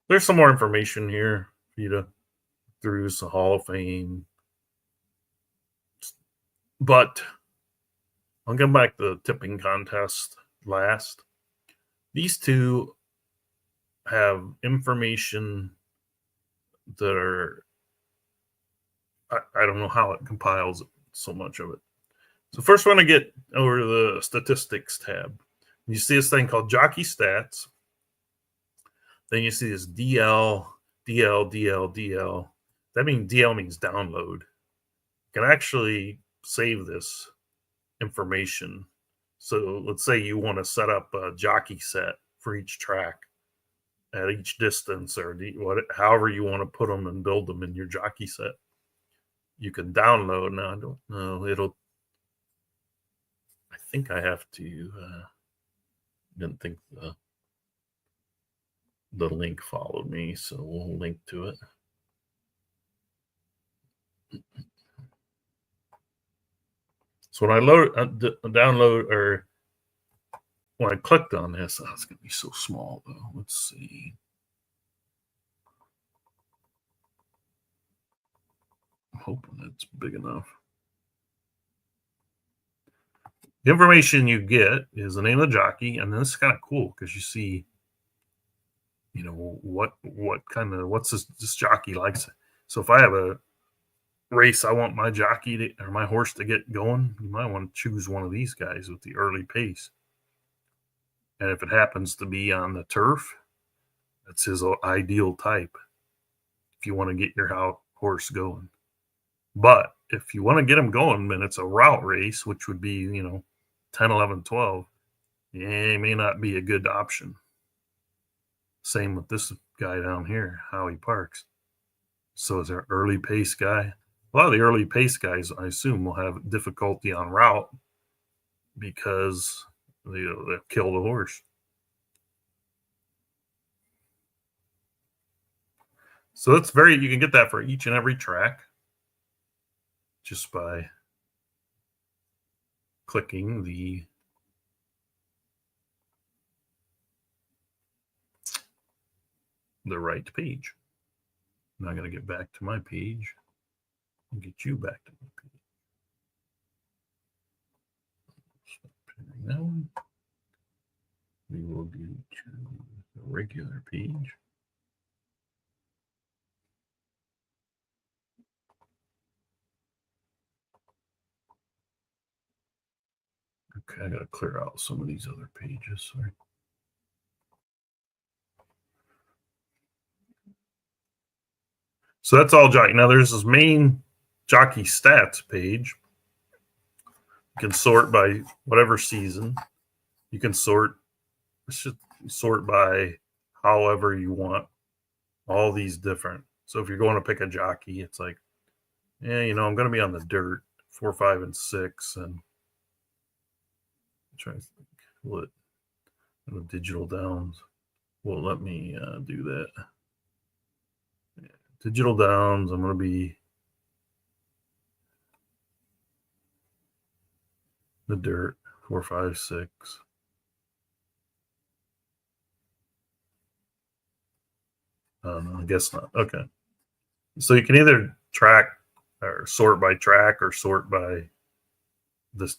There's some more information here for you to through the Hall of Fame, but I'll come back to the tipping contest last. These two have information that are, I don't know how it compiles so much of it. So first, we're going to get over to the statistics tab. You see this thing called Jockey Stats. Then you see this DL. That means DL means download. You can actually save this information. So let's say you want to set up a jockey set for each track at each distance, or however you want to put them and build them in your jockey set. You can download. Now I don't know. I think I have to. Didn't think the link followed me, so we'll link to it. So when I download, or when I clicked on this, it's going to be so small though. Let's see. I'm hoping it's big enough. The information you get is the name of the jockey, and this is kind of cool because you see, what's this jockey likes. So if I have a race, I want my jockey or my horse to get going, you might want to choose one of these guys with the early pace. And if it happens to be on the turf, that's his ideal type if you want to get your horse going. But if you want to get him going, then it's a route race, which would be, 10, 11, 12. It may not be a good option. Same with this guy down here, Howie Parks. So is there an early pace guy? A lot of the early pace guys, I assume, will have difficulty on route because they'll kill the horse. So you can get that for each and every track just by clicking the right page. Now I got to get back to my page and get you back to my page. That one. We will go to the regular page. Okay, I got to clear out some of these other pages. Sorry. So that's all jockey. Now there's this main jockey stats page. You can sort by whatever season. You can sort by however you want. All these different. So if you're going to pick a jockey, it's like, yeah, I'm going to be on the dirt 4, 5, and 6, and I'm trying to think what the digital downs will let me do that. Yeah, digital downs. I'm going to be the dirt 4, 5, 6. No, I guess not. Okay. So you can either track or sort by track or sort by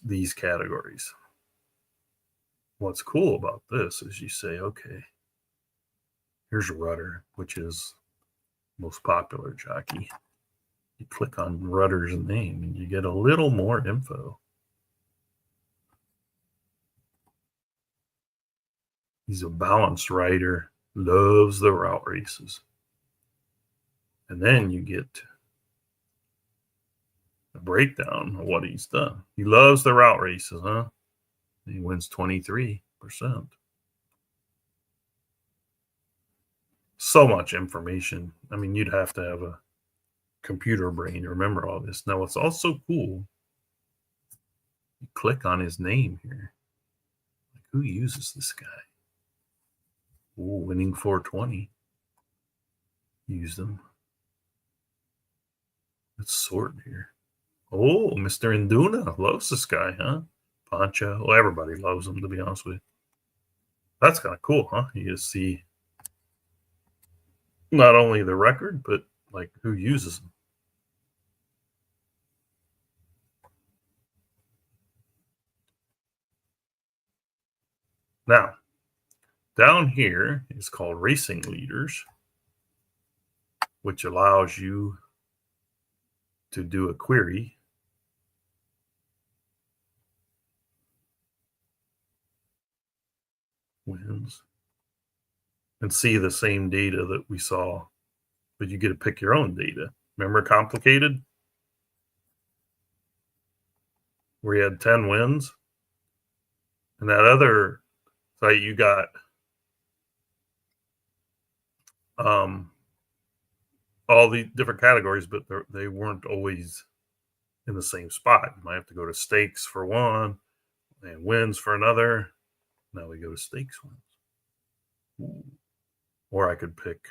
these categories. What's cool about this is you say, okay, here's Rudder, which is most popular jockey. You click on Rudder's name and you get a little more info. He's a balanced rider, loves the route races. And then you get a breakdown of what he's done. He loves the route races, huh? He wins 23%. So much information. I mean, you'd have to have a computer brain to remember all this. Now, what's also cool, you click on his name here. Like, who uses this guy? Ooh, winning 420. Used him. Let's sort here. Oh, Mr. Induna loves this guy, huh? Pancha. Well, everybody loves him, to be honest with you. That's kind of cool, huh? You just see not only the record, but like who uses them. Now, down here is called Racing Leaders, which allows you to do a query. Wins. And see the same data that we saw, but you get to pick your own data. Remember Complicated? Where you had 10 wins? And that other site, you got all the different categories, but they weren't always in the same spot. You might have to go to stakes for one and wins for another. Now we go to stakes wins. Ooh. Or I could pick,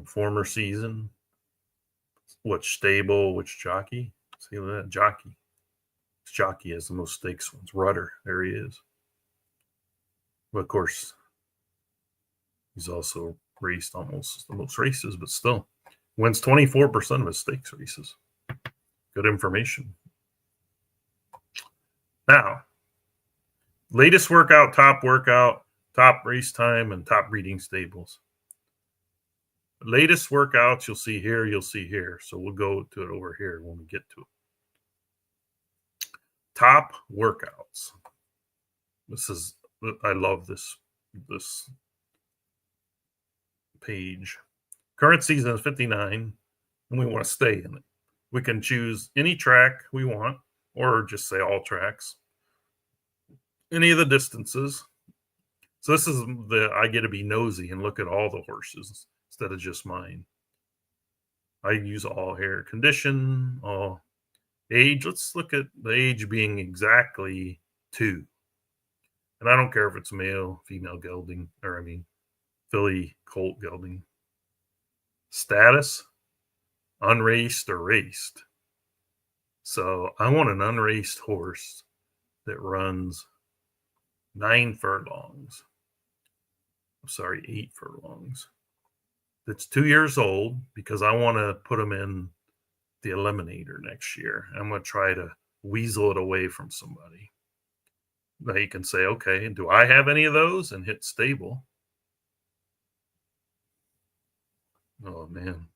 former season, which stable, which jockey. See that jockey. This jockey has the most stakes ones. Rudder, there he is. But of course, he's also raced almost the most races, but still wins 24% of his stakes races. Good information. Now, latest workout, top race time, and top breeding stables. Latest workouts you'll see here. So we'll go to it over here when we get to it. Top workouts. I love this page. Current season is 59, and we want to stay in it. We can choose any track we want, or just say all tracks. Any of the distances. So this is I get to be nosy and look at all the horses instead of just mine. I use all hair condition, all age. Let's look at the age being exactly 2. And I don't care if it's male, female gelding, filly, colt gelding. Status, unraced or raced. So I want an unraced horse that runs 8 furlongs. That's 2 years old, because I want to put him in the eliminator next year. I'm going to try to weasel it away from somebody. Now you can say, okay, do I have any of those? And hit stable. Oh man,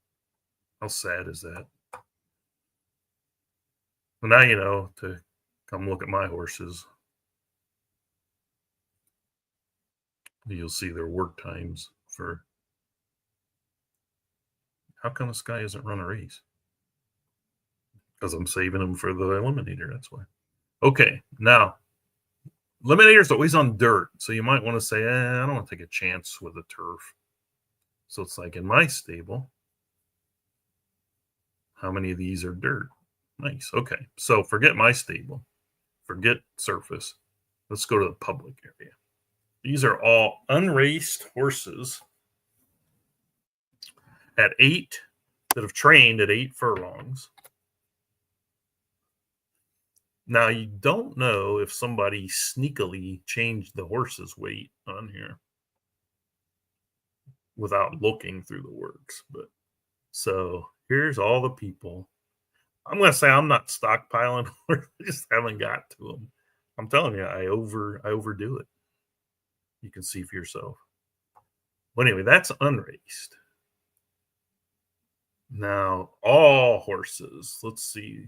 how sad is that? Well, now you know to come look at my horses. You'll see their work times for How come this guy hasn't run a race? Because I'm saving him for the eliminator. That's why. Okay, now eliminator is always on dirt, so you might want to say, I don't want to take a chance with a turf. So it's like in my stable, how many of these are dirt? Nice. Okay, so forget my stable, forget surface. Let's go to the public area. These are all unraced horses at 8 that have trained at 8 furlongs. Now, you don't know if somebody sneakily changed the horse's weight on here without looking through the works. But so here's all the people. I'm going to say I'm not stockpiling horses. I just haven't got to them. I'm telling you, I overdo it. You can see for yourself. Well, anyway, that's unraced. Now, all horses, let's see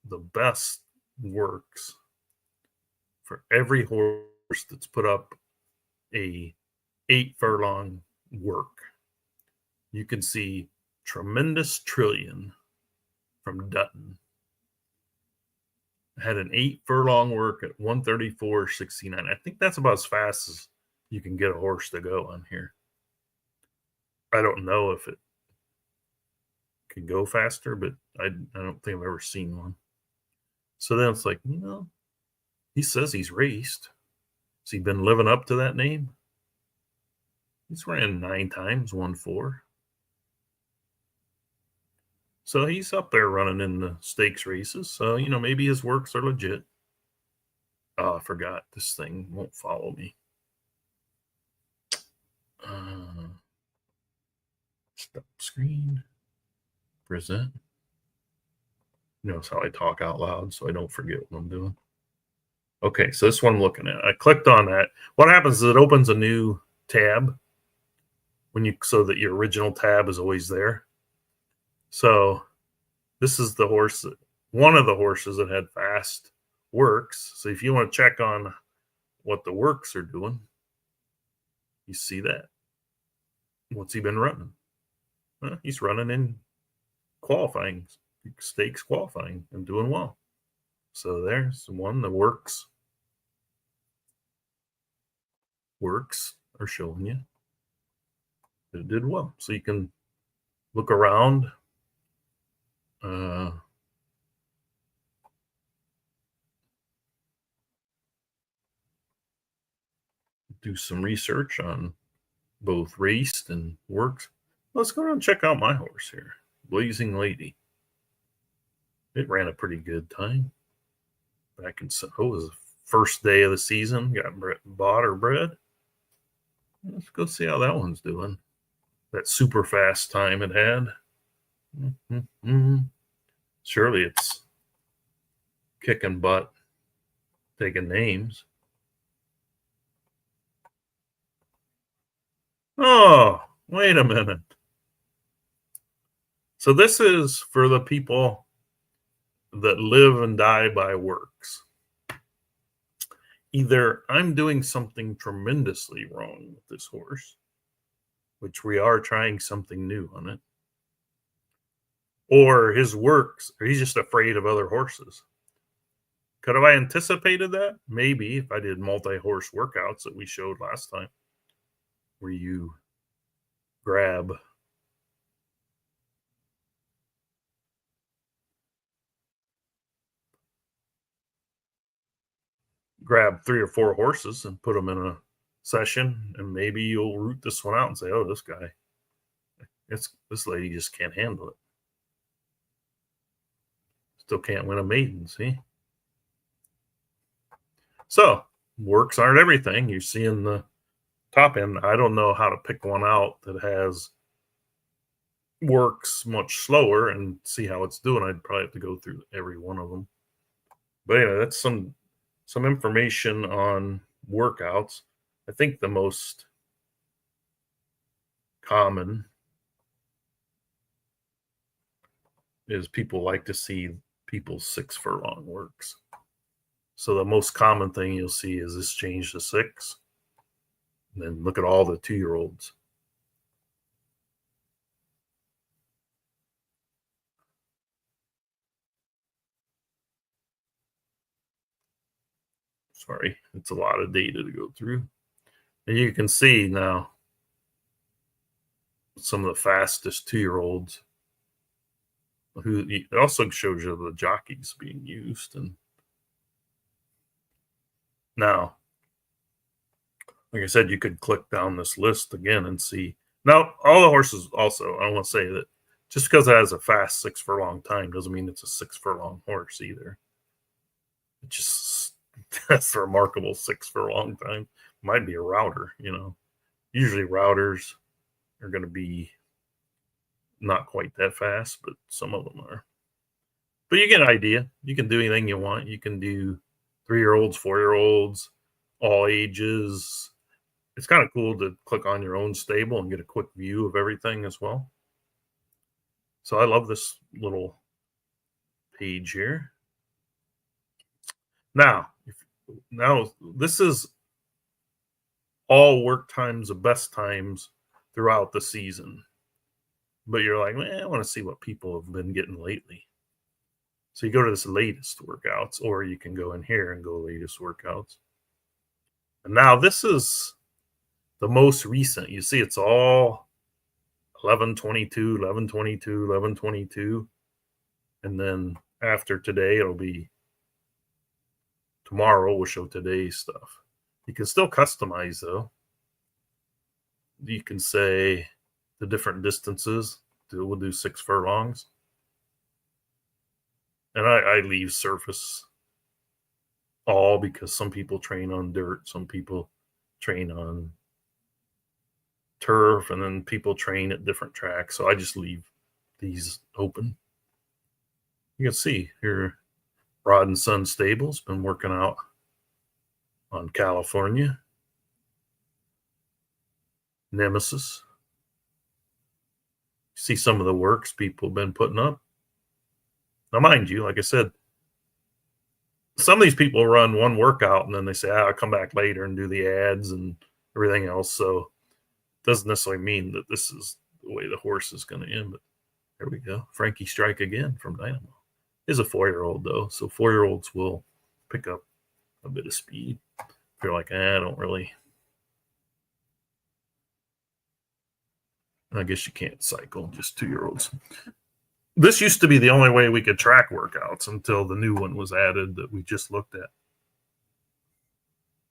the best works for every horse that's put up a 8 furlong work. You can see Tremendous Trillion from Dutton had an 8 furlong work at 134.69. I think that's about as fast as you can get a horse to go on here. I don't know if it can go faster, but I don't think I've ever seen one. So then it's like, he says he's raced. Has he been living up to that name? He's ran 9 times, 1-4. So he's up there running in the stakes races. So, maybe his works are legit. Oh, I forgot. This thing won't follow me. Stop screen. Present. Notice how I talk out loud so I don't forget what I'm doing. Okay, so this one I'm looking at. I clicked on that. What happens is it opens a new tab so that your original tab is always there. So this is the horse, one of the horses that had fast works. So if you want to check on what the works are doing, you see that. What's he been running? Well, he's running in qualifying, stakes qualifying, and doing well. So there's one that works. Works are showing you that it did well. So you can look around. Do some research on both raced and works. Let's go around and check out my horse here, Blazing Lady. It ran a pretty good time back in, it was the first day of the season. Got bought or bred. Let's go see how that one's doing. That super fast time it had. Surely it's kicking butt, taking names. Oh, wait a minute. So this is for the people that live and die by works. Either I'm doing something tremendously wrong with this horse, which we are trying something new on it, or his works, or he's just afraid of other horses. Could have I anticipated that? Maybe, if I did multi-horse workouts that we showed last time, where you grab grab 3 or 4 horses and put them in a session, and maybe you'll root this one out and say, oh, this guy, this lady just can't handle it. Still can't win a maiden, see? So works aren't everything. You're seeing the top end. I don't know how to pick one out that has works much slower and see how it's doing. I'd probably have to go through every one of them. But anyway, that's some information on workouts. I think the most common is people like to see people's 6 furlong works. So the most common thing you'll see is this change to 6. And then look at all the 2-year-olds. Sorry, it's a lot of data to go through. And you can see now some of the fastest 2-year-olds. It also shows you the jockeys being used. And now, like I said, you could click down this list again and see. Now, all the horses also, I want to say that just because it has a fast 6 furlong time doesn't mean it's a 6 furlong horse either. It just, that's a remarkable 6 furlong time. Might be a router, Usually routers are going to be not quite that fast, but some of them are. But you get an idea. You can do anything you want. You can do 3-year-olds, 4-year-olds, all ages. It's kind of cool to click on your own stable and get a quick view of everything as well. So I love this little page here. Now this is all work times, the best times throughout the season. But you're like, I want to see what people have been getting lately. So you go to this latest workouts, or you can go in here and go latest workouts. And now this is the most recent. You see, it's all 11:22, 11:22, 11:22. And then after today, it'll be tomorrow. We'll show today's stuff. You can still customize, though. You can say the different distances. We'll do 6 furlongs. And I leave surface all because some people train on dirt, some people train on turf, and then people train at different tracks. So I just leave these open. You can see here, Rod and Son Stables been working out on California. Nemesis. See some of the works people have been putting up. Now, mind you, like I said, some of these people run one workout and then they say, I'll come back later and do the ads and everything else. So it doesn't necessarily mean that this is the way the horse is going to end. But there we go. Frankie Strike again from Dynamo. Is a 4-year-old, though. So 4-year-olds will pick up a bit of speed. If you're like, I don't really. I guess you can't cycle, just 2-year-olds. This used to be the only way we could track workouts until the new one was added that we just looked at.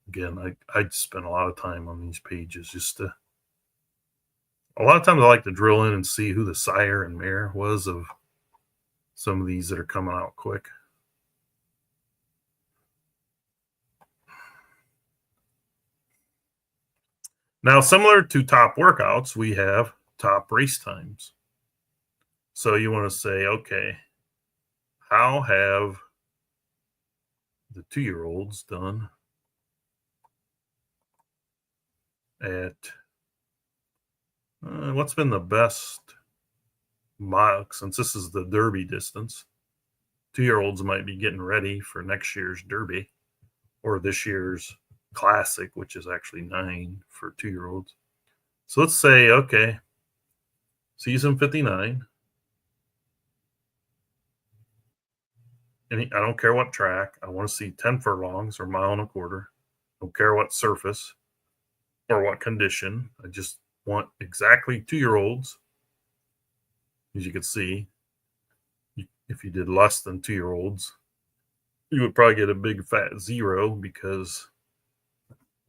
Again, I spent a lot of time on these pages just to. A lot of times I like to drill in and see who the sire and mare was of some of these that are coming out quick. Now, similar to top workouts, we have top race times. So you want to say, okay, how have the 2-year-olds done at what's been the best mile, since this is the Derby distance? 2-year-olds might be getting ready for next year's Derby or this year's Classic, which is actually 9 for 2-year-olds. So let's say, okay, season 59. And I don't care what track. I want to see 10 furlongs or 1.25 miles. I don't care what surface or what condition. I just want exactly 2-year-olds. As you can see, if you did less than 2-year-olds, you would probably get a big fat 0 because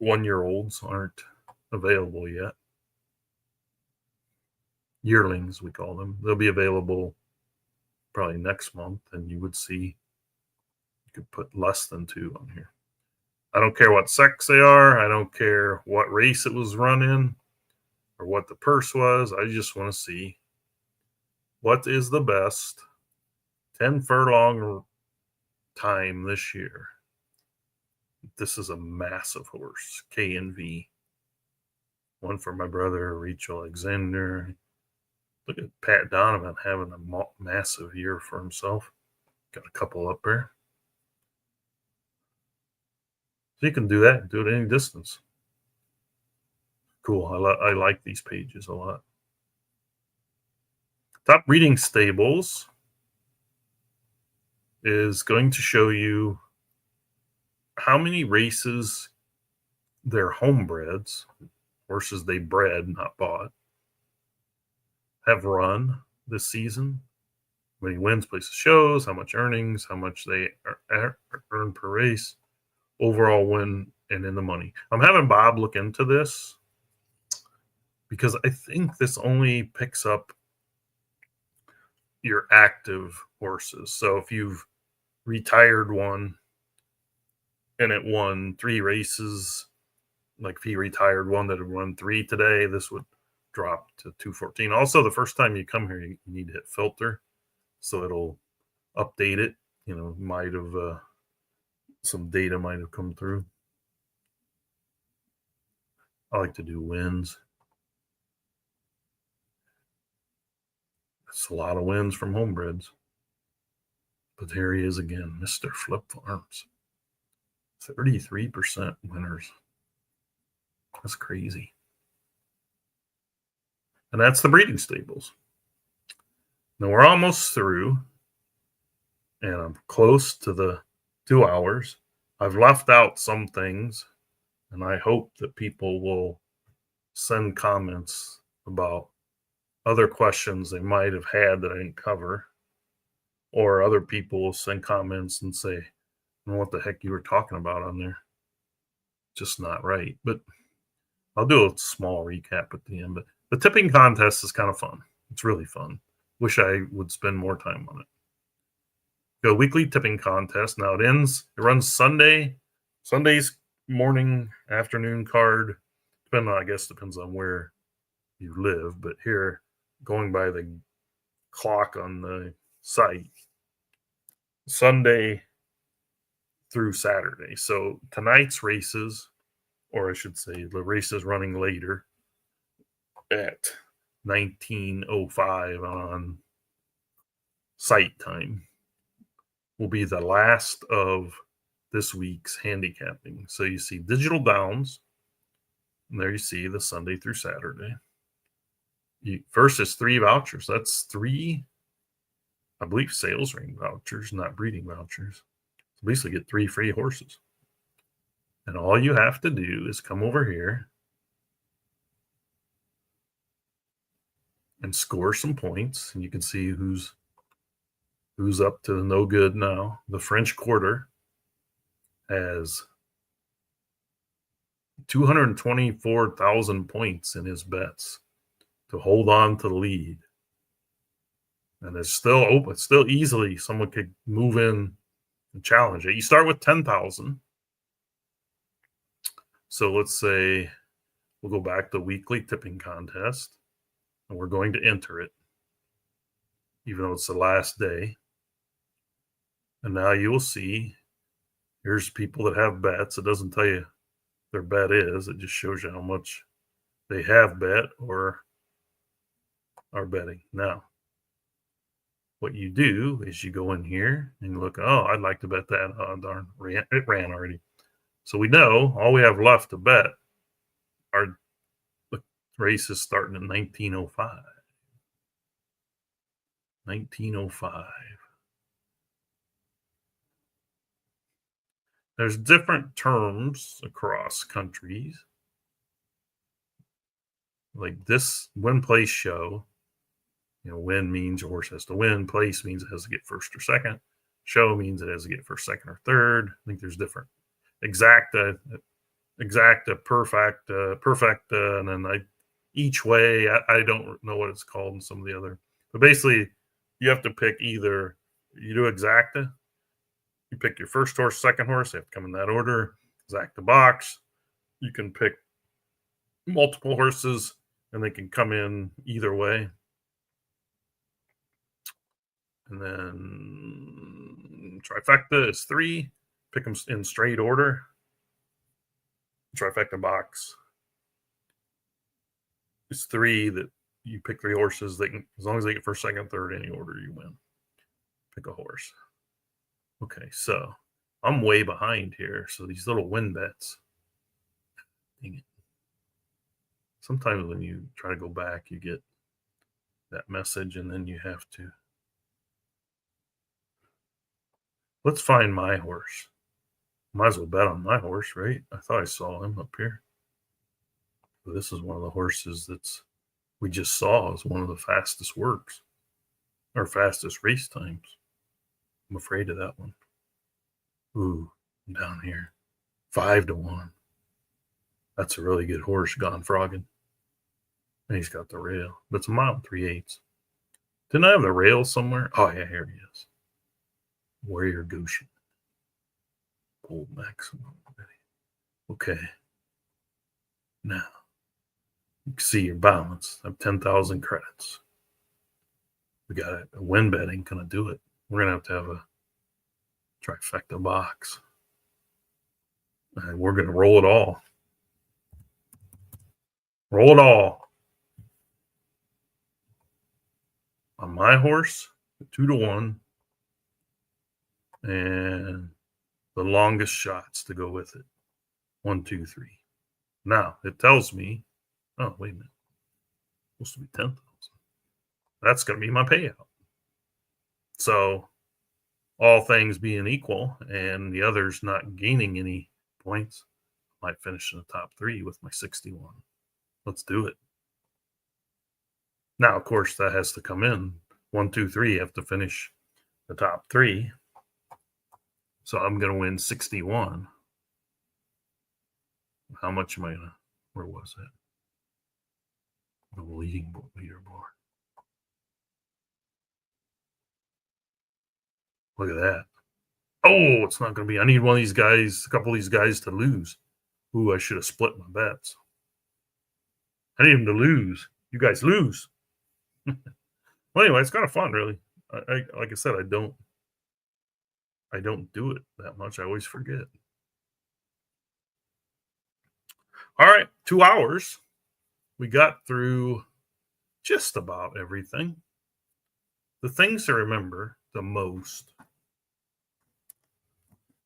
1-year-olds aren't available yet. Yearlings, we call them. They'll be available probably next month, and you would see you could put less than 2 on here. I don't care what sex they are. I don't care what race it was run in or what the purse was. I just want to see what is the best 10 furlong time this year. This is a massive horse, K&V. One for my brother, Rachel Alexander. Look at Pat Donovan having a massive year for himself. Got a couple up there. So you can do that, do it any distance. Cool. I like these pages a lot. Top Breeding Stables is going to show you how many races their homebreds, horses they bred, not bought, have run this season. How many wins, places, shows, how much earnings, how much they earn per race, overall win, and in the money. I'm having Bob look into this because I think this only picks up your active horses. So if you've retired one and it won 3 races, like if he retired one that had run 3 today, this would drop to 214. Also, the first time you come here, you need to hit filter, so it'll update it. Might have some data might have come through. I like to do wins. It's a lot of wins from homebreds. But here he is again, Mr. Flip Farms. 33% winners. That's crazy. And that's the breeding stables. Now we're almost through, and I'm close to the 2 hours. I've left out some things, and I hope that people will send comments about other questions they might have had that I didn't cover, or other people will send comments and say, what the heck you were talking about on there? Just not right. But I'll do a small recap at the end. But the tipping contest is kind of fun. It's really fun. Wish I would spend more time on it. The weekly tipping contest. Now it runs Sunday's morning, afternoon card. Depends on where you live. But here, going by the clock on the site, Sunday through Saturday. So tonight's races, or I should say the races running later at 19:05 on site time, will be the last of this week's handicapping. So you see Digital Downs, and there you see the Sunday through Saturday. First is 3 vouchers. That's 3, I believe, sales ring vouchers, not breeding vouchers. So basically get 3 free horses. And all you have to do is come over here and score some points. And you can see who's up to no good now. The French Quarter has 224,000 points in his bets to hold on to the lead. And it's still open. It's still easily someone could move in and challenge it. You start with 10,000. So let's say we'll go back to weekly tipping contest, and we're going to enter it, even though it's the last day. And now you will see, here's people that have bets. It doesn't tell you their bet is. It just shows you how much they have bet or are betting. Now, what you do is you go in here and you look, oh, I'd like to bet that. Oh, darn, it ran already. So we know all we have left to bet are the races starting in 1905. 1905. There's different terms across countries. Like this win place show, win means a horse has to win. Place means it has to get first or second. Show means it has to get first, second, or third. I think there's different. Exacta, perfecta, and then each way. I don't know what it's called in some of the other. But basically, you have to pick either. You do exacta. You pick your first horse, second horse. They have to come in that order. Exacta box. You can pick multiple horses, and they can come in either way. And then trifecta is 3. Pick them in straight order. Trifecta box is 3 that you pick 3 horses. They can, as long as they get first, second, third, any order, you win. Pick a horse. Okay, so I'm way behind here. So these little win bets. Dang it. Sometimes when you try to go back, you get that message, and then you have to. Let's find my horse. Might as well bet on my horse, right? I thought I saw him up here. But this is one of the horses that's we just saw is one of the fastest works or fastest race times. I'm afraid of that one. Ooh, down here. 5-1. That's a really good horse, Gone Frogging. And he's got the rail. But it's a mile and 3/8. Didn't I have the rail somewhere? Oh, yeah, here he is. Warrior Goshen. Old maximum. Okay. Now, you can see your balance. I have 10,000 credits. We got it. A win bet ain't going to do it. We're going to have a trifecta box. And we're going to roll it all. Roll it all. On my horse, 2-1. And the longest shots to go with it. 1, 2, 3. Now, it tells me, oh, wait a minute. It's supposed to be 10,000. That's going to be my payout. So, all things being equal and the others not gaining any points, I might finish in the top 3 with my 61. Let's do it. Now, of course, that has to come in. 1, 2, 3 have to finish the top 3. So I'm going to win 61. How much am I going to, where was it? The leaderboard. Look at that. Oh, it's not going to be. I need one of these guys, a couple of these guys to lose. Ooh, I should have split my bets. I need them to lose. You guys lose. Well, anyway, it's kind of fun, really. I like I said, I don't do it that much. I always forget. All right, 2 hours. We got through just about everything. The things to remember the most,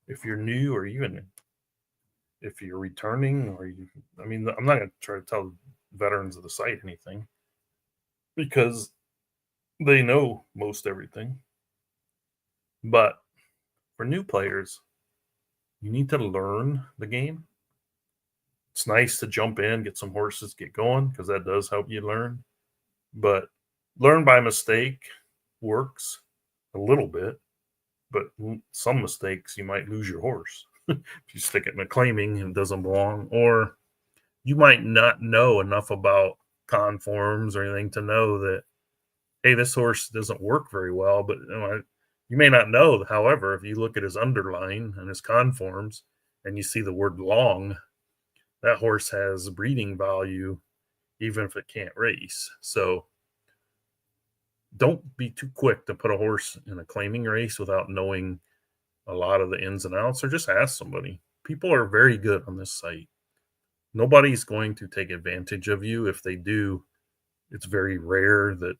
if you're new or even if you're returning, or I'm not going to try to tell veterans of the site anything because they know most everything. But for new players, you need to learn the game. It's nice to jump in, get some horses, get going, because that does help you learn. But learn by mistake works a little bit, but some mistakes you might lose your horse if you stick it in a claiming and it doesn't belong, or you might not know enough about conforms or anything to know that, hey, this horse doesn't work very well. But you may not know, however, if you look at his underline and his conforms and you see the word long, that horse has breeding value even if it can't race. So don't be too quick to put a horse in a claiming race without knowing a lot of the ins and outs, or just ask somebody. People are very good on this site. Nobody's going to take advantage of you. If they do, it's very rare. That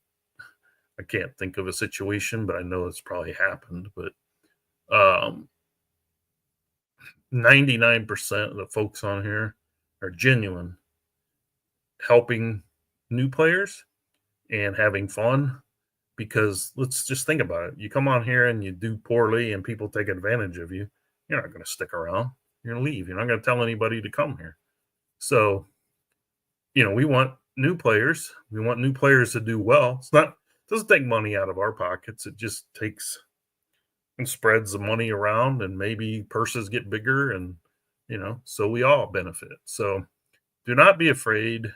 I can't think of a situation, but I know it's probably happened. But 99% of the folks on here are genuine, helping new players and having fun. Because let's just think about it. You come on here and you do poorly and people take advantage of you, you're not going to stick around. You're going to leave. You're not going to tell anybody to come here. So, we want new players. We want new players to do well. It doesn't take money out of our pockets. It just takes and spreads the money around, and maybe purses get bigger, and, so we all benefit. So do not be afraid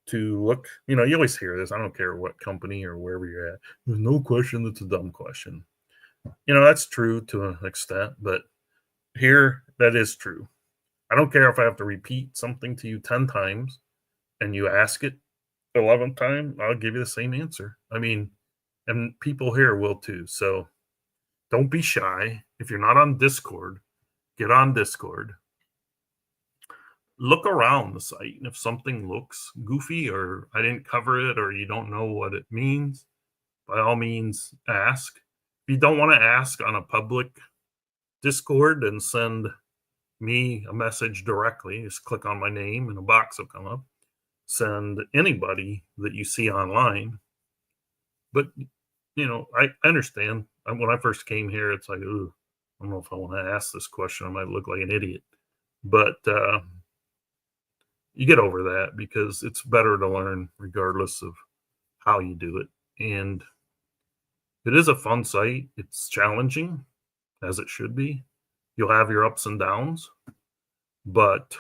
to look. You always hear this. I don't care what company or wherever you're at. There's no question that's a dumb question. That's true to an extent, but here that is true. I don't care if I have to repeat something to you 10 times and you ask it 11th time, I'll give you the same answer. And people here will too. So don't be shy. If you're not on Discord, get on Discord. Look around the site, and if something looks goofy or I didn't cover it or you don't know what it means, by all means ask. If you don't want to ask on a public Discord, and send me a message directly. Just click on my name and a box will come up. Send anybody that you see online. But I understand. When I first came here, it's like, ooh, I don't know if I want to ask this question. I might look like an idiot, but you get over that because it's better to learn regardless of how you do it. And it is a fun site. It's challenging, as it should be. You'll have your ups and downs, but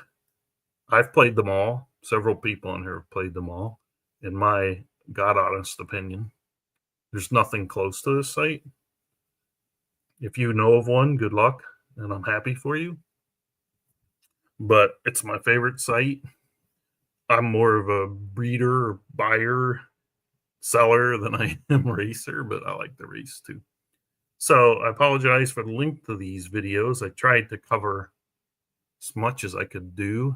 I've played them all. Several people in here have played them all. In my God honest opinion, there's nothing close to this site. If you know of one, good luck, and I'm happy for you. But it's my favorite site. I'm more of a breeder, buyer, seller than I am racer, but I like to race too. So I apologize for the length of these videos. I tried to cover as much as I could do.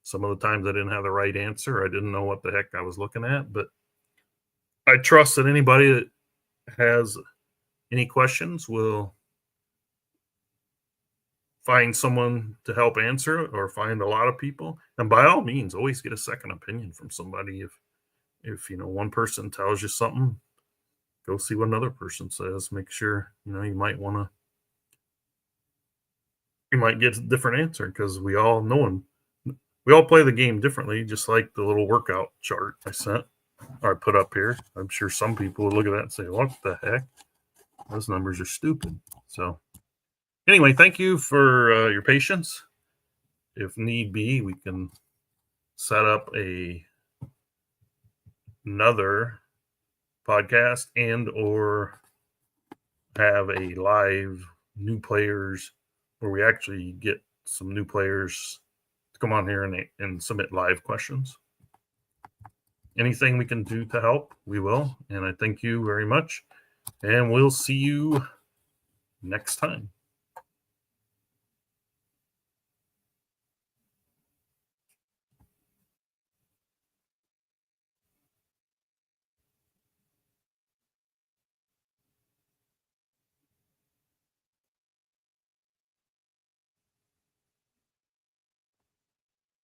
Some of the times I didn't have the right answer. I didn't know what the heck I was looking at, but I trust that anybody that has any questions will find someone to help answer it, or find a lot of people. And by all means, always get a second opinion from somebody. If one person tells you something, go see what another person says. Make sure you might get a different answer, because we all play the game differently, just like the little workout chart I sent or I put up here. I'm sure some people would look at that and say, what the heck? Those numbers are stupid. So anyway, thank you for your patience. If need be, we can set up another podcast and or have a live new players where we actually get some new players to come on here and submit live questions. Anything we can do to help, we will. And I thank you very much. And we'll see you next time.